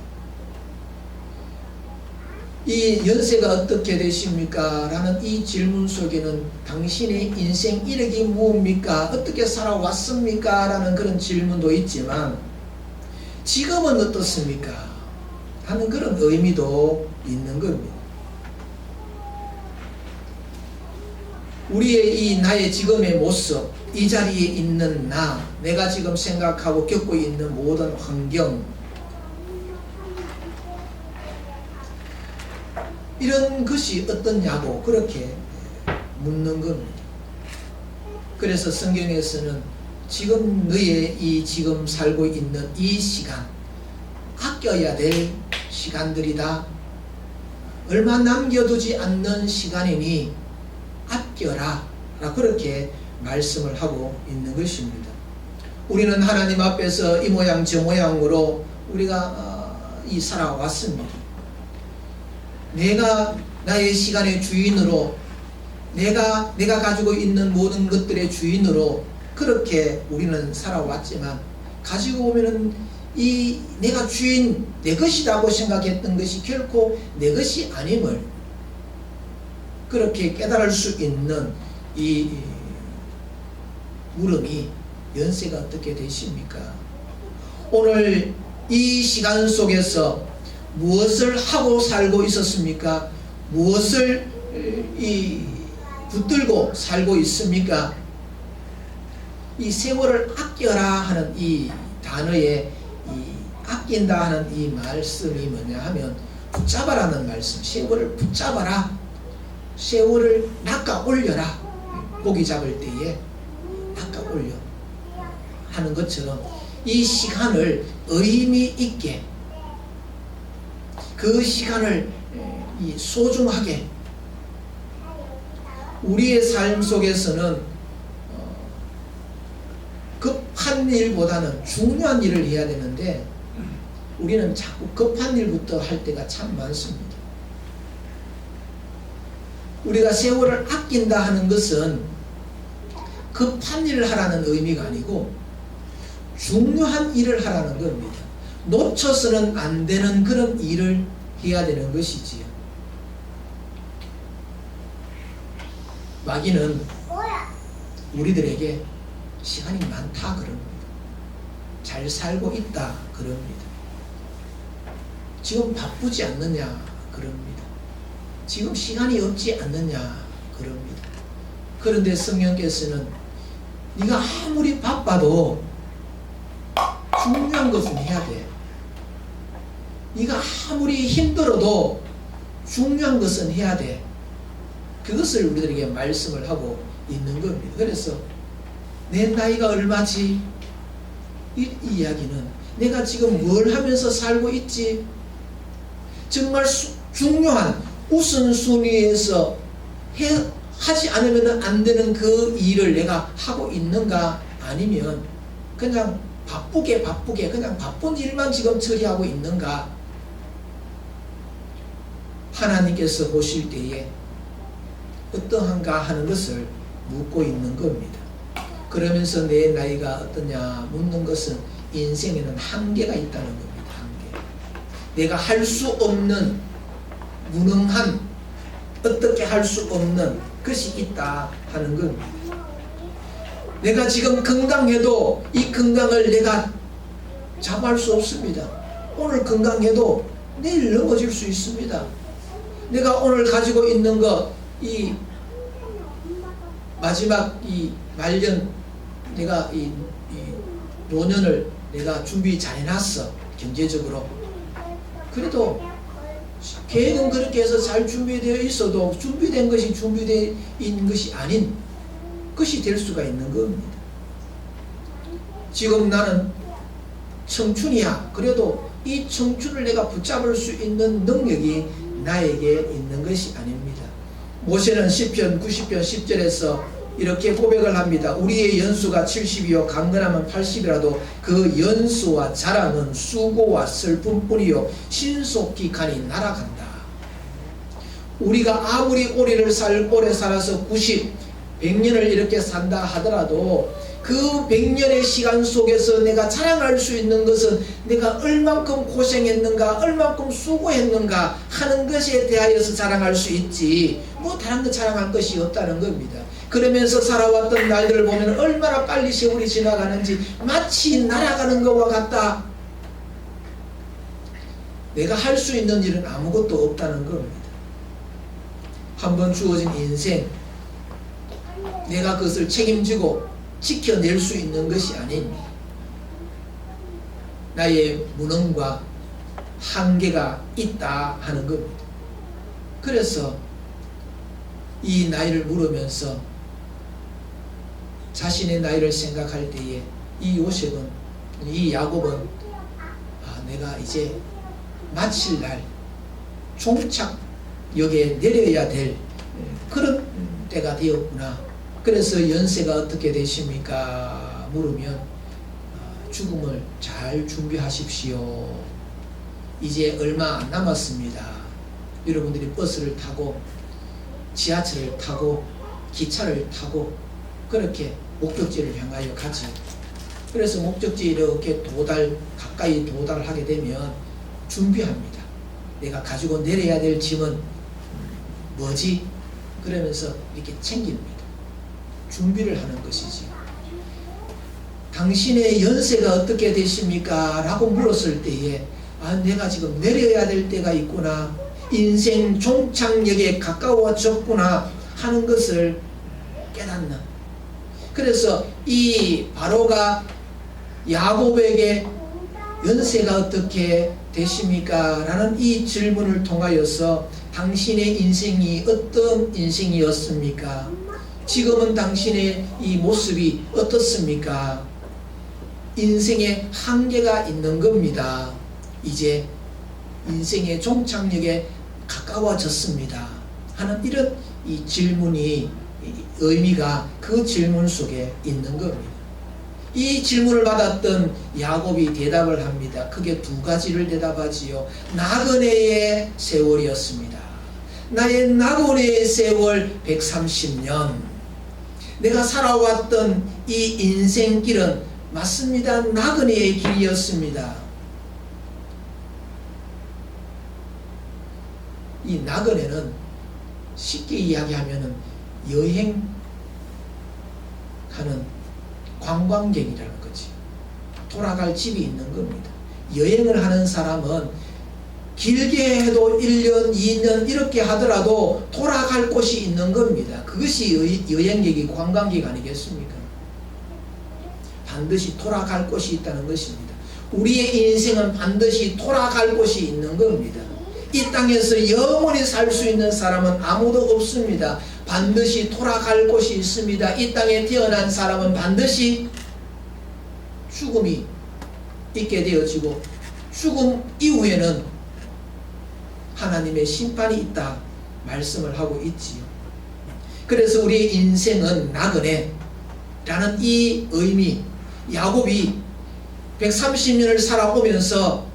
이 연세가 어떻게 되십니까? 라는 이 질문 속에는 당신의 인생 이력이 무엇입니까? 어떻게 살아왔습니까? 라는 그런 질문도 있지만 지금은 어떻습니까? 하는 그런 의미도 있는 겁니다. 우리의 이 나의 지금의 모습, 이 자리에 있는 나, 내가 지금 생각하고 겪고 있는 모든 환경, 이런 것이 어떻냐고 그렇게 묻는 겁니다. 그래서 성경에서는 지금 너의 이 지금 살고 있는 이 시간, 아껴야 될 시간들이다. 얼마 남겨두지 않는 시간이니 아껴라. 그렇게 말씀을 하고 있는 것입니다. 우리는 하나님 앞에서 이 모양 저 모양으로 우리가 살아왔습니다. 내가 나의 시간의 주인으로, 내가 가지고 있는 모든 것들의 주인으로 그렇게 우리는 살아왔지만, 가지고 오면은 이 내가 주인, 내 것이라고 생각했던 것이 결코 내 것이 아님을 그렇게 깨달을 수 있는 이 물음이 연세가 어떻게 되십니까? 오늘 이 시간 속에서 무엇을 하고 살고 있었습니까? 무엇을 붙들고 살고 있습니까? 이 세월을 아껴라 하는 이 단어에 아낀다 하는 이 말씀이 뭐냐 하면 붙잡아라는 말씀. 세월을 붙잡아라. 세월을 낚아 올려라. 고기 잡을 때에 낚아 올려 하는 것처럼 이 시간을 의미 있게, 그 시간을 소중하게, 우리의 삶 속에서는 급한 일보다는 중요한 일을 해야 되는데 우리는 자꾸 급한 일부터 할 때가 참 많습니다. 우리가 세월을 아낀다 하는 것은 급한 일을 하라는 의미가 아니고 중요한 일을 하라는 겁니다. 놓쳐서는 안 되는 그런 일을 해야 되는 것이지요. 마귀는 우리들에게 시간이 많다 그럽니다. 잘 살고 있다 그럽니다. 지금 바쁘지 않느냐 그럽니다. 지금 시간이 없지 않느냐 그럽니다. 그런데 성령께서는 네가 아무리 바빠도 중요한 것은 해야 돼. 네가 아무리 힘들어도 중요한 것은 해야 돼. 그것을 우리들에게 말씀을 하고 있는 겁니다. 그래서 내 나이가 얼마지? 이 이야기는 내가 지금 뭘 하면서 살고 있지? 정말 중요한 우선순위에서 하지 않으면 안 되는 그 일을 내가 하고 있는가? 아니면 그냥 바쁘게 그냥 바쁜 일만 지금 처리하고 있는가? 하나님께서 보실 때에 어떠한가 하는 것을 묻고 있는 겁니다. 그러면서 내 나이가 어떠냐 묻는 것은 인생에는 한계가 있다는 겁니다. 한계. 내가 할 수 없는, 무능한, 어떻게 할 수 없는 것이 있다 하는 겁니다. 내가 지금 건강해도 이 건강을 내가 잡을 수 없습니다. 오늘 건강해도 내일 넘어질 수 있습니다. 내가 오늘 가지고 있는 것, 이 마지막 이 말년, 내가 이 노년을 내가 준비 잘 해놨어. 경제적으로. 그래도 계획은 그렇게 해서 잘 준비되어 있어도 준비된 것이 준비되어 있는 것이 아닌 것이 될 수가 있는 겁니다. 지금 나는 청춘이야. 그래도 이 청춘을 내가 붙잡을 수 있는 능력이 나에게 있는 것이 아닙니다. 모세는 시편 90편 10절에서 이렇게 고백을 합니다. 우리의 연수가 70이요 강건하면 80이라도 그 연수와 자랑은 수고와 슬픔뿐이요 신속히 가니 날아간다. 우리가 아무리 오래 살아서 90, 100년을 이렇게 산다 하더라도 그 100년의 시간 속에서 내가 자랑할 수 있는 것은 내가 얼만큼 고생했는가, 얼만큼 수고했는가 하는 것에 대하여서 자랑할 수 있지, 뭐 다른 거 자랑할 것이 없다는 겁니다. 그러면서 살아왔던 날들을 보면 얼마나 빨리 세월이 지나가는지 마치 날아가는 것과 같다. 내가 할 수 있는 일은 아무것도 없다는 겁니다. 한번 주어진 인생, 내가 그것을 책임지고 지켜낼 수 있는 것이 아닌 나의 무능과 한계가 있다 하는 겁니다. 그래서 이 나이를 물으면서 자신의 나이를 생각할 때에 이 요셉은, 이 야곱은 내가 이제 마칠 날 종착역에 내려야 될 그런 때가 되었구나. 그래서 연세가 어떻게 되십니까? 물으면 죽음을 잘 준비하십시오. 이제 얼마 안 남았습니다. 여러분들이 버스를 타고 지하철을 타고 기차를 타고 그렇게 목적지를 향하여 가지. 그래서 목적지에 이렇게 가까이 도달하게 되면 준비합니다. 내가 가지고 내려야 될 짐은 뭐지? 그러면서 이렇게 챙깁니다. 준비를 하는 것이지. 당신의 연세가 어떻게 되십니까? 라고 물었을 때에 내가 지금 내려야 될 때가 있구나. 인생 종착역에 가까워졌구나 하는 것을 깨닫는. 그래서 이 바로가 야곱에게 연세가 어떻게 되십니까? 라는 이 질문을 통하여서 당신의 인생이 어떤 인생이었습니까? 지금은 당신의 이 모습이 어떻습니까? 인생에 한계가 있는 겁니다. 이제 인생의 종착역에 가까워졌습니다 하는 이런 이 질문이 의미가 그 질문 속에 있는 겁니다. 이 질문을 받았던 야곱이 대답을 합니다. 크게 두 가지를 대답하지요. 나그네의 세월이었습니다. 나의 나그네의 세월 130년. 내가 살아왔던 이 인생길은 맞습니다. 나그네의 길이었습니다. 이 나그네는 쉽게 이야기하면 여행하는 관광객이라는 거지. 돌아갈 집이 있는 겁니다. 여행을 하는 사람은 길게 해도 1년, 2년 이렇게 하더라도 돌아갈 곳이 있는 겁니다. 그것이 여행객이 관광객 아니겠습니까? 반드시 돌아갈 곳이 있다는 것입니다. 우리의 인생은 반드시 돌아갈 곳이 있는 겁니다. 이 땅에서 영원히 살 수 있는 사람은 아무도 없습니다. 반드시 돌아갈 곳이 있습니다. 이 땅에 태어난 사람은 반드시 죽음이 있게 되어지고 죽음 이후에는 하나님의 심판이 있다 말씀을 하고 있지요. 그래서 우리의 인생은 나그네라는 이 의미, 야곱이 130년을 살아오면서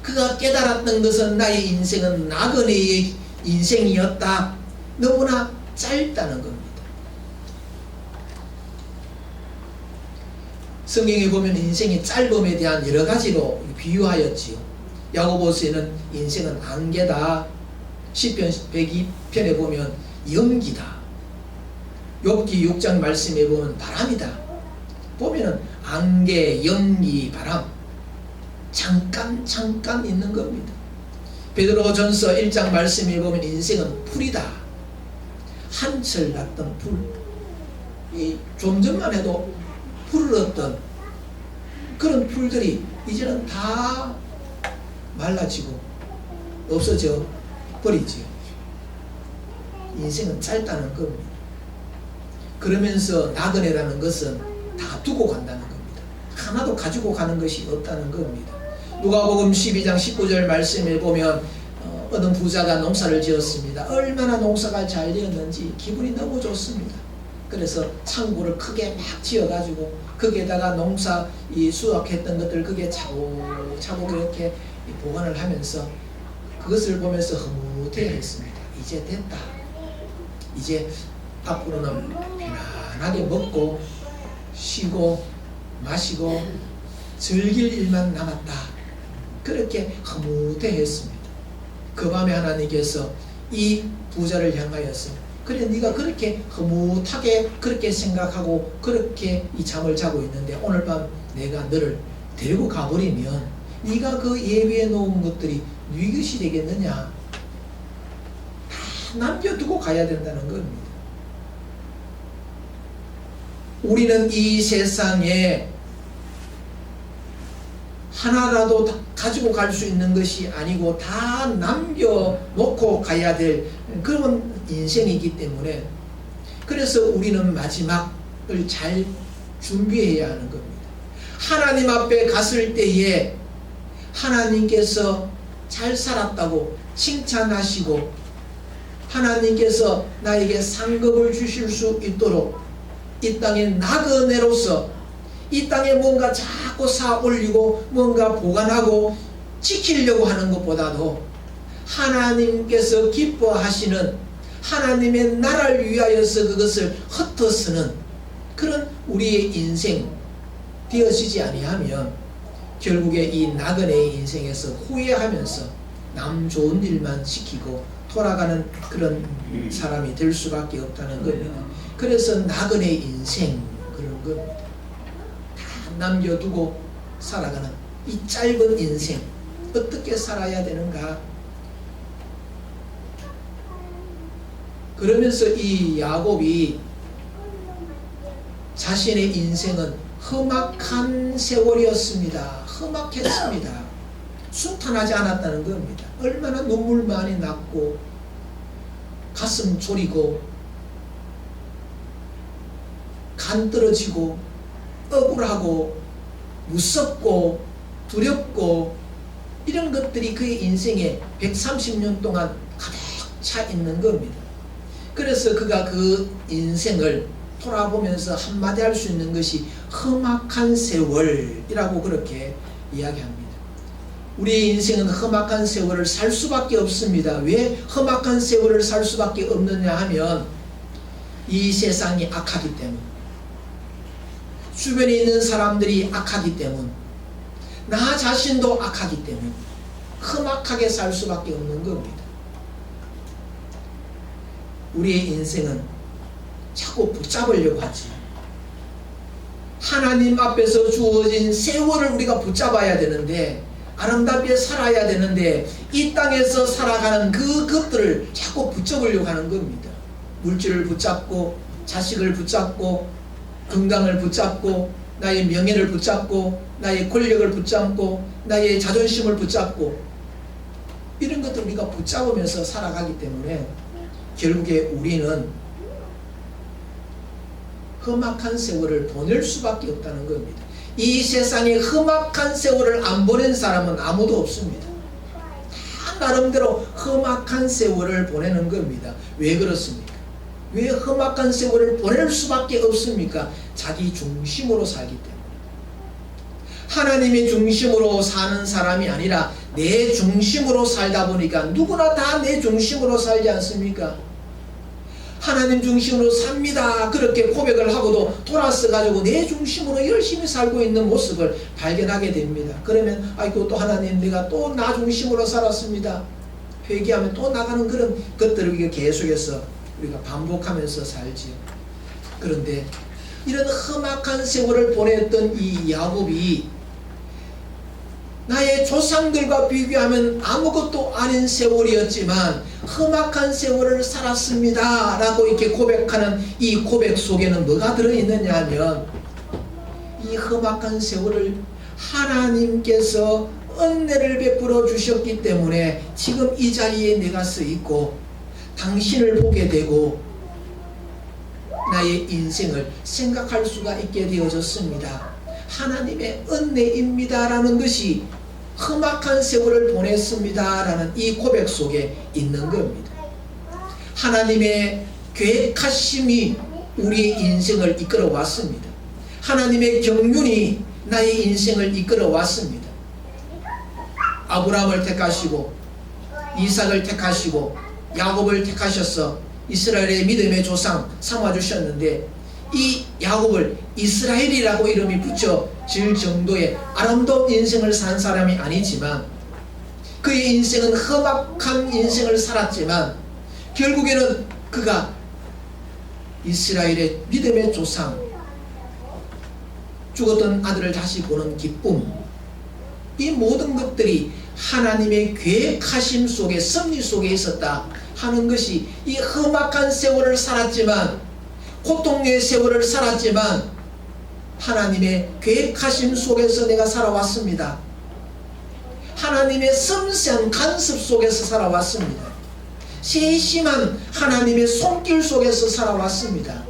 그가 깨달았던 것은 나의 인생은 나그네의 인생이었다. 너무나 짧다는 겁니다. 성경에 보면 인생이 짧음에 대한 여러 가지로 비유하였지요. 야고보서에는 인생은 안개다. 시편 102편에 보면 연기다. 욥기 6장 말씀에 보면 바람이다. 보면은 안개, 연기, 바람 잠깐 있는 겁니다. 베드로전서 1장 말씀에 보면 인생은 풀이다. 한철 났던 풀. 좀 전만 해도 푸르렀던 그런 풀들이 이제는 다 말라지고 없어져 버리지요. 인생은 짧다는 겁니다. 그러면서 나그네라는 것은 다 두고 간다는 겁니다. 하나도 가지고 가는 것이 없다는 겁니다. 누가복음 12장 19절 말씀에 보면 어떤 부자가 농사를 지었습니다. 얼마나 농사가 잘 되었는지 기분이 너무 좋습니다. 그래서 창고를 크게 막 지어가지고 거기에다가 농사 수확했던 것들 그게 차곡차곡 이렇게 보관을 하면서 그것을 보면서 흐뭇해했습니다. 이제 됐다. 이제 앞으로는 편안하게 먹고 쉬고 마시고 즐길 일만 남았다. 그렇게 흐뭇해했습니다. 그 밤에 하나님께서 이 부자를 향하여서 그래 네가 그렇게 흐뭇하게 그렇게 생각하고 그렇게 이 잠을 자고 있는데 오늘 밤 내가 너를 데리고 가버리면 네가 그 예비해 놓은 것들이 네 것이 되겠느냐. 다 남겨두고 가야 된다는 겁니다. 우리는 이 세상에 하나라도 가지고 갈 수 있는 것이 아니고 다 남겨놓고 가야 될 그런 인생이기 때문에, 그래서 우리는 마지막을 잘 준비해야 하는 겁니다. 하나님 앞에 갔을 때에 하나님께서 잘 살았다고 칭찬하시고 하나님께서 나에게 상급을 주실 수 있도록 이 땅의 나그네로서 이 땅에 뭔가 자꾸 쌓아 올리고 뭔가 보관하고 지키려고 하는 것보다도 하나님께서 기뻐하시는 하나님의 나라를 위하여서 그것을 흩어쓰는 그런 우리의 인생 되어지지 아니하면 결국에 이 나그네의 인생에서 후회하면서 남 좋은 일만 시키고 돌아가는 그런 사람이 될 수밖에 없다는 겁니다. 그래서 나그네 인생 그런 겁니다. 다 남겨두고 살아가는 이 짧은 인생 어떻게 살아야 되는가. 그러면서 이 야곱이 자신의 인생은 험악한 세월이었습니다. 험악했습니다. 순탄하지 않았다는 겁니다. 얼마나 눈물 많이 났고 가슴 졸이고 간 떨어지고 억울하고 무섭고 두렵고 이런 것들이 그의 인생에 130년 동안 가득 차 있는 겁니다. 그래서 그가 그 인생을 돌아보면서 한마디 할 수 있는 것이 험악한 세월이라고 그렇게 이야기합니다. 우리의 인생은 험악한 세월을 살 수밖에 없습니다. 왜 험악한 세월을 살 수밖에 없느냐 하면 이 세상이 악하기 때문, 주변에 있는 사람들이 악하기 때문, 나 자신도 악하기 때문 험악하게 살 수밖에 없는 겁니다. 우리의 인생은 자꾸 붙잡으려고 하지. 하나님 앞에서 주어진 세월을 우리가 붙잡아야 되는데, 아름답게 살아야 되는데 이 땅에서 살아가는 그것들을 자꾸 붙잡으려고 하는 겁니다. 물질을 붙잡고 자식을 붙잡고 건강을 붙잡고 나의 명예를 붙잡고 나의 권력을 붙잡고 나의 자존심을 붙잡고 이런 것들 우리가 붙잡으면서 살아가기 때문에 결국에 우리는 험악한 세월을 보낼 수밖에 없다는 겁니다. 이 세상에 험악한 세월을 안 보낸 사람은 아무도 없습니다. 다 나름대로 험악한 세월을 보내는 겁니다. 왜 그렇습니까? 왜 험악한 세월을 보낼 수밖에 없습니까? 자기 중심으로 살기 때문에. 하나님의 중심으로 사는 사람이 아니라 내 중심으로 살다 보니까 누구나 다 내 중심으로 살지 않습니까? 하나님 중심으로 삽니다. 그렇게 고백을 하고도 돌아서 가지고 내 중심으로 열심히 살고 있는 모습을 발견하게 됩니다. 그러면 아이고 또 하나님 내가 또 나 중심으로 살았습니다. 회개하면 또 나가는 그런 것들을 계속해서 우리가 반복하면서 살지요. 그런데 이런 험악한 세월을 보냈던 이 야곱이 나의 조상들과 비교하면 아무것도 아닌 세월이었지만 험악한 세월을 살았습니다 라고 이렇게 고백하는 이 고백 속에는 뭐가 들어있느냐 하면 이 험악한 세월을 하나님께서 은혜를 베풀어 주셨기 때문에 지금 이 자리에 내가 서 있고 당신을 보게 되고 나의 인생을 생각할 수가 있게 되어졌습니다. 하나님의 은혜입니다 라는 것이 험악한 세월을 보냈습니다 라는 이 고백 속에 있는 겁니다. 하나님의 계획하심이 우리의 인생을 이끌어 왔습니다. 하나님의 경륜이 나의 인생을 이끌어 왔습니다. 아브라함을 택하시고 이삭을 택하시고 야곱을 택하셔서 이스라엘의 믿음의 조상 삼아주셨는데 이 야곱을 이스라엘이라고 이름이 붙여질 정도의 아름다운 인생을 산 사람이 아니지만 그의 인생은 험악한 인생을 살았지만 결국에는 그가 이스라엘의 믿음의 조상, 죽었던 아들을 다시 보는 기쁨, 이 모든 것들이 하나님의 계획하심 속에 섭리 속에 있었다 하는 것이 이 험악한 세월을 살았지만 고통의 세월을 살았지만 하나님의 계획하심 속에서 내가 살아왔습니다. 하나님의 섬세한 간섭 속에서 살아왔습니다. 세심한 하나님의 손길 속에서 살아왔습니다.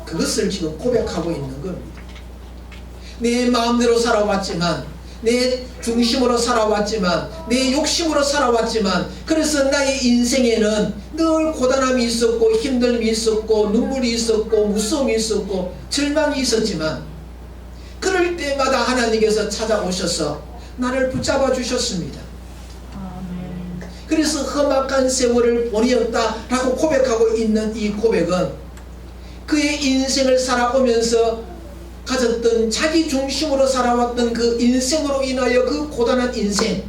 그것을 지금 고백하고 있는 겁니다. 내 마음대로 살아왔지만, 내 중심으로 살아왔지만, 내 욕심으로 살아왔지만, 그래서 나의 인생에는 늘 고단함이 있었고 힘듦이 있었고 눈물이 있었고 무서움이 있었고 절망이 있었지만, 그럴 때마다 하나님께서 찾아오셔서 나를 붙잡아 주셨습니다. 그래서 험악한 세월을 보내었다라고 고백하고 있는 이 고백은 그의 인생을 살아오면서 가졌던 자기 중심으로 살아왔던 그 인생으로 인하여 그 고단한 인생,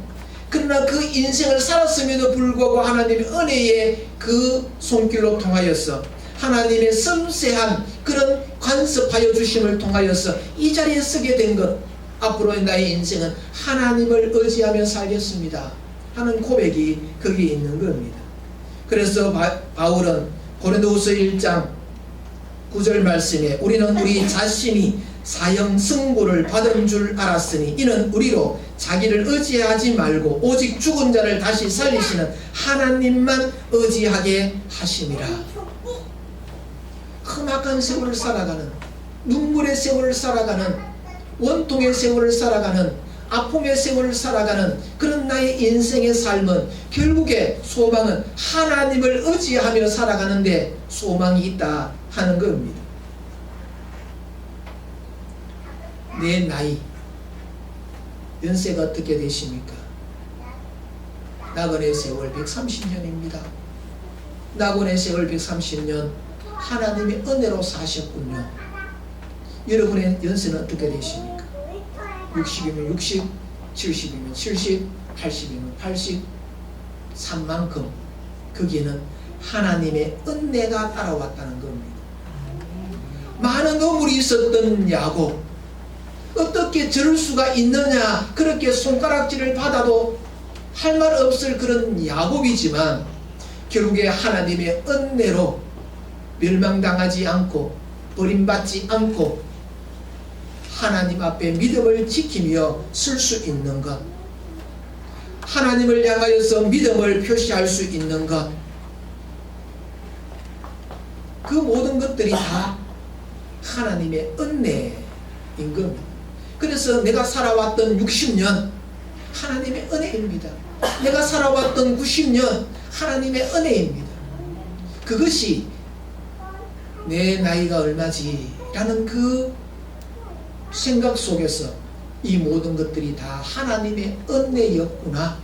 그러나 그 인생을 살았음에도 불구하고 하나님의 은혜의 그 손길로 통하여서 하나님의 섬세한 그런 간섭하여 주심을 통하여서 이 자리에 서게 된 것, 앞으로의 나의 인생은 하나님을 의지하며 살겠습니다 하는 고백이 거기에 있는 겁니다. 그래서 바울은 고린도후서 1장 9절 말씀에 우리는 우리 자신이 사형 승고를 받은 줄 알았으니 이는 우리로 자기를 의지하지 말고 오직 죽은 자를 다시 살리시는 하나님만 의지하게 하심이라. 험악한 세월을 살아가는, 눈물의 세월을 살아가는, 원통의 세월을 살아가는, 아픔의 세월을 살아가는 그런 나의 인생의 삶은 결국에 소망은 하나님을 의지하며 살아가는데 소망이 있다 하는 겁니다. 내 나이, 연세가 어떻게 되십니까? 낙원의 세월 130년입니다. 낙원의 세월 130년 하나님의 은혜로 사셨군요. 여러분의 연세는 어떻게 되십니까? 60이면 60, 70이면 70, 80이면 80, 산만큼 거기에는 하나님의 은혜가 따라왔다는 겁니다. 많은 어물이 있었던 야곱, 어떻게 저럴 수가 있느냐, 그렇게 손가락질을 받아도 할 말 없을 그런 야곱이지만 결국에 하나님의 은혜로 멸망당하지 않고 버림받지 않고 하나님 앞에 믿음을 지키며 쓸 수 있는 것, 하나님을 향하여서 믿음을 표시할 수 있는 것, 그 모든 것들이 다 하나님의 은혜인 겁니다. 그래서 내가 살아왔던 60년 하나님의 은혜입니다. 내가 살아왔던 90년 하나님의 은혜입니다. 그것이 내 나이가 얼마지 라는 그 생각 속에서 이 모든 것들이 다 하나님의 은혜였구나,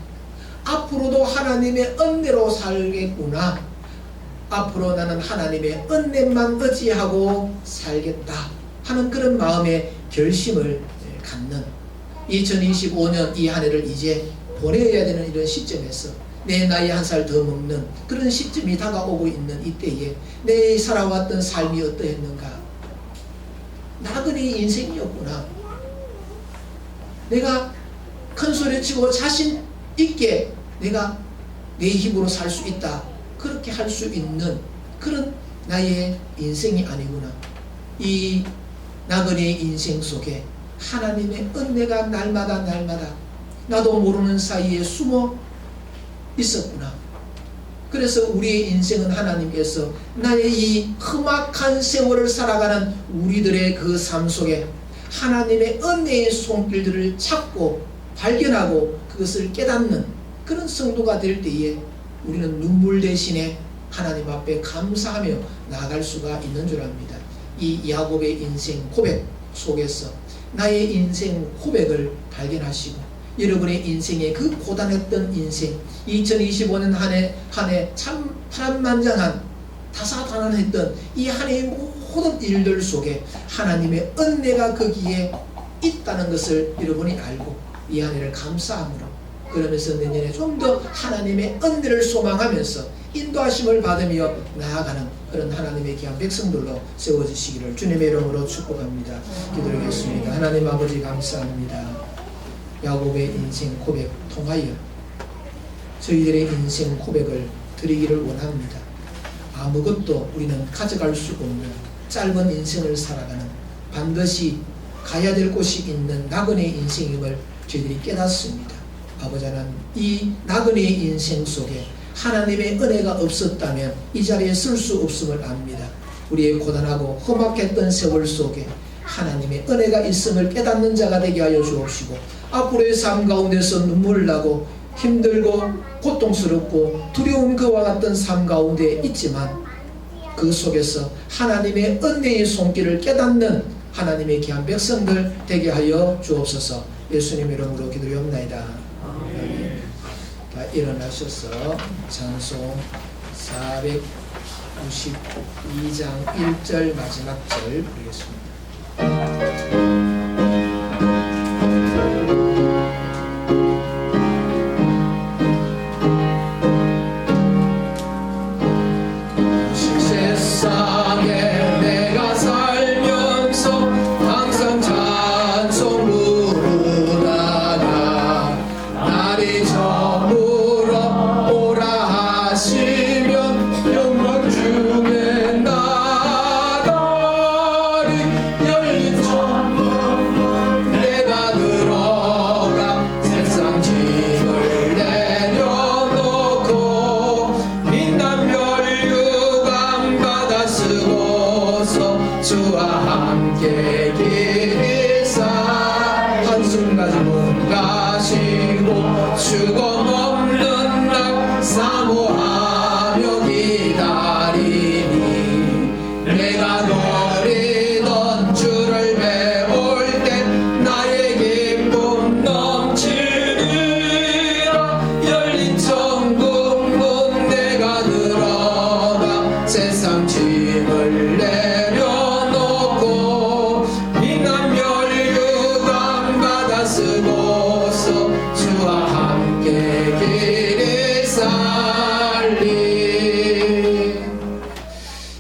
앞으로도 하나님의 은혜로 살겠구나, 앞으로 나는 하나님의 은혜만 의지하고 살겠다 하는 그런 마음의 결심을 갖는 2025년 이 한 해를 이제 보내야 되는 이런 시점에서 내 나이 한 살 더 먹는 그런 시점이 다가오고 있는 이때에 내 살아왔던 삶이 어떠했는가? 나그네 인생이었구나. 내가 큰 소리치고 자신 있게 내가 내 힘으로 살 수 있다, 그렇게 할 수 있는 그런 나의 인생이 아니구나. 이 나그네의 인생 속에 하나님의 은혜가 날마다 나도 모르는 사이에 숨어 있었구나. 그래서 우리의 인생은 하나님께서 나의 이 험악한 세월을 살아가는 우리들의 그 삶 속에 하나님의 은혜의 손길들을 찾고 발견하고 그것을 깨닫는 그런 성도가 될 때에 우리는 눈물 대신에 하나님 앞에 감사하며 나아갈 수가 있는 줄 압니다. 이 야곱의 인생 고백 속에서 나의 인생 고백을 발견하시고 여러분의 인생의 그 고단했던 인생 2025년 한 해 참 파란만장한 다사다난했던 이 한 해의 모든 일들 속에 하나님의 은혜가 거기에 있다는 것을 여러분이 알고 이 한 해를 감사함으로, 그러면서 내년에 좀 더 하나님의 은혜를 소망하면서 인도하심을 받으며 나아가는 그런 하나님의 귀한 백성들로 세워지시기를 주님의 이름으로 축복합니다. 기도하겠습니다. 하나님 아버지 감사합니다. 야곱의 인생 고백 통하여 저희들의 인생 고백을 드리기를 원합니다. 아무것도 우리는 가져갈 수 없는 짧은 인생을 살아가는, 반드시 가야 될 곳이 있는 나그네 인생임을 저희들이 깨닫습니다. 아버지 하나님, 이 나그네 인생 속에 하나님의 은혜가 없었다면 이 자리에 쓸 수 없음을 압니다. 우리의 고단하고 험악했던 세월 속에 하나님의 은혜가 있음을 깨닫는 자가 되게 하여 주옵시고, 앞으로의 삶 가운데서 눈물 나고 힘들고 고통스럽고 두려운 그와 같은 삶 가운데 있지만 그 속에서 하나님의 은혜의 손길을 깨닫는 하나님의 귀한 백성들 되게 하여 주옵소서. 예수님 이름으로 기도하옵나이다. 아멘. 다 일어나셔서 찬송 492장 1절 마지막 절 부르겠습니다. 세상에 내가 살면서 항상 찬송 부르다가 날이 저물어 오라 하시면 영광 중에 나가리. 열린 천문 내가 들어가 세상 짐을 내려놓고 빛난 멸류관 받아 쓰고서 주와 함께 길이사 한숨까지 못 가시고 죽음 없는 날 사모하며 기다리니 내가 노리던 주를 배울 때 나의 기쁨 넘치리라. 열린 천국문 내가 들어가 세상 짐을 내려놓고 빛난 멸류관 받아 쓰고서 주와 함께 길을 살리.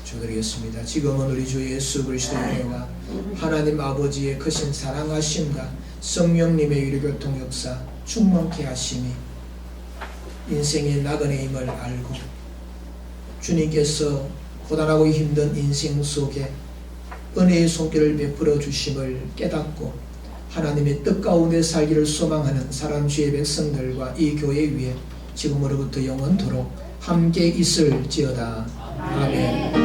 주드리겠습니다. 지금은 우리 주 예수 그리스도의 은혜와 하나님 아버지의 크신 사랑하심과 성령님의 유리교통 역사 충만케 하심이 인생의 나그네임을 알고 주님께서 고단하고 힘든 인생 속에 은혜의 손길을 베풀어 주심을 깨닫고 하나님의 뜻 가운데 살기를 소망하는 사람 주의 백성들과 이 교회 위에 지금으로부터 영원토록 함께 있을지어다. 아멘.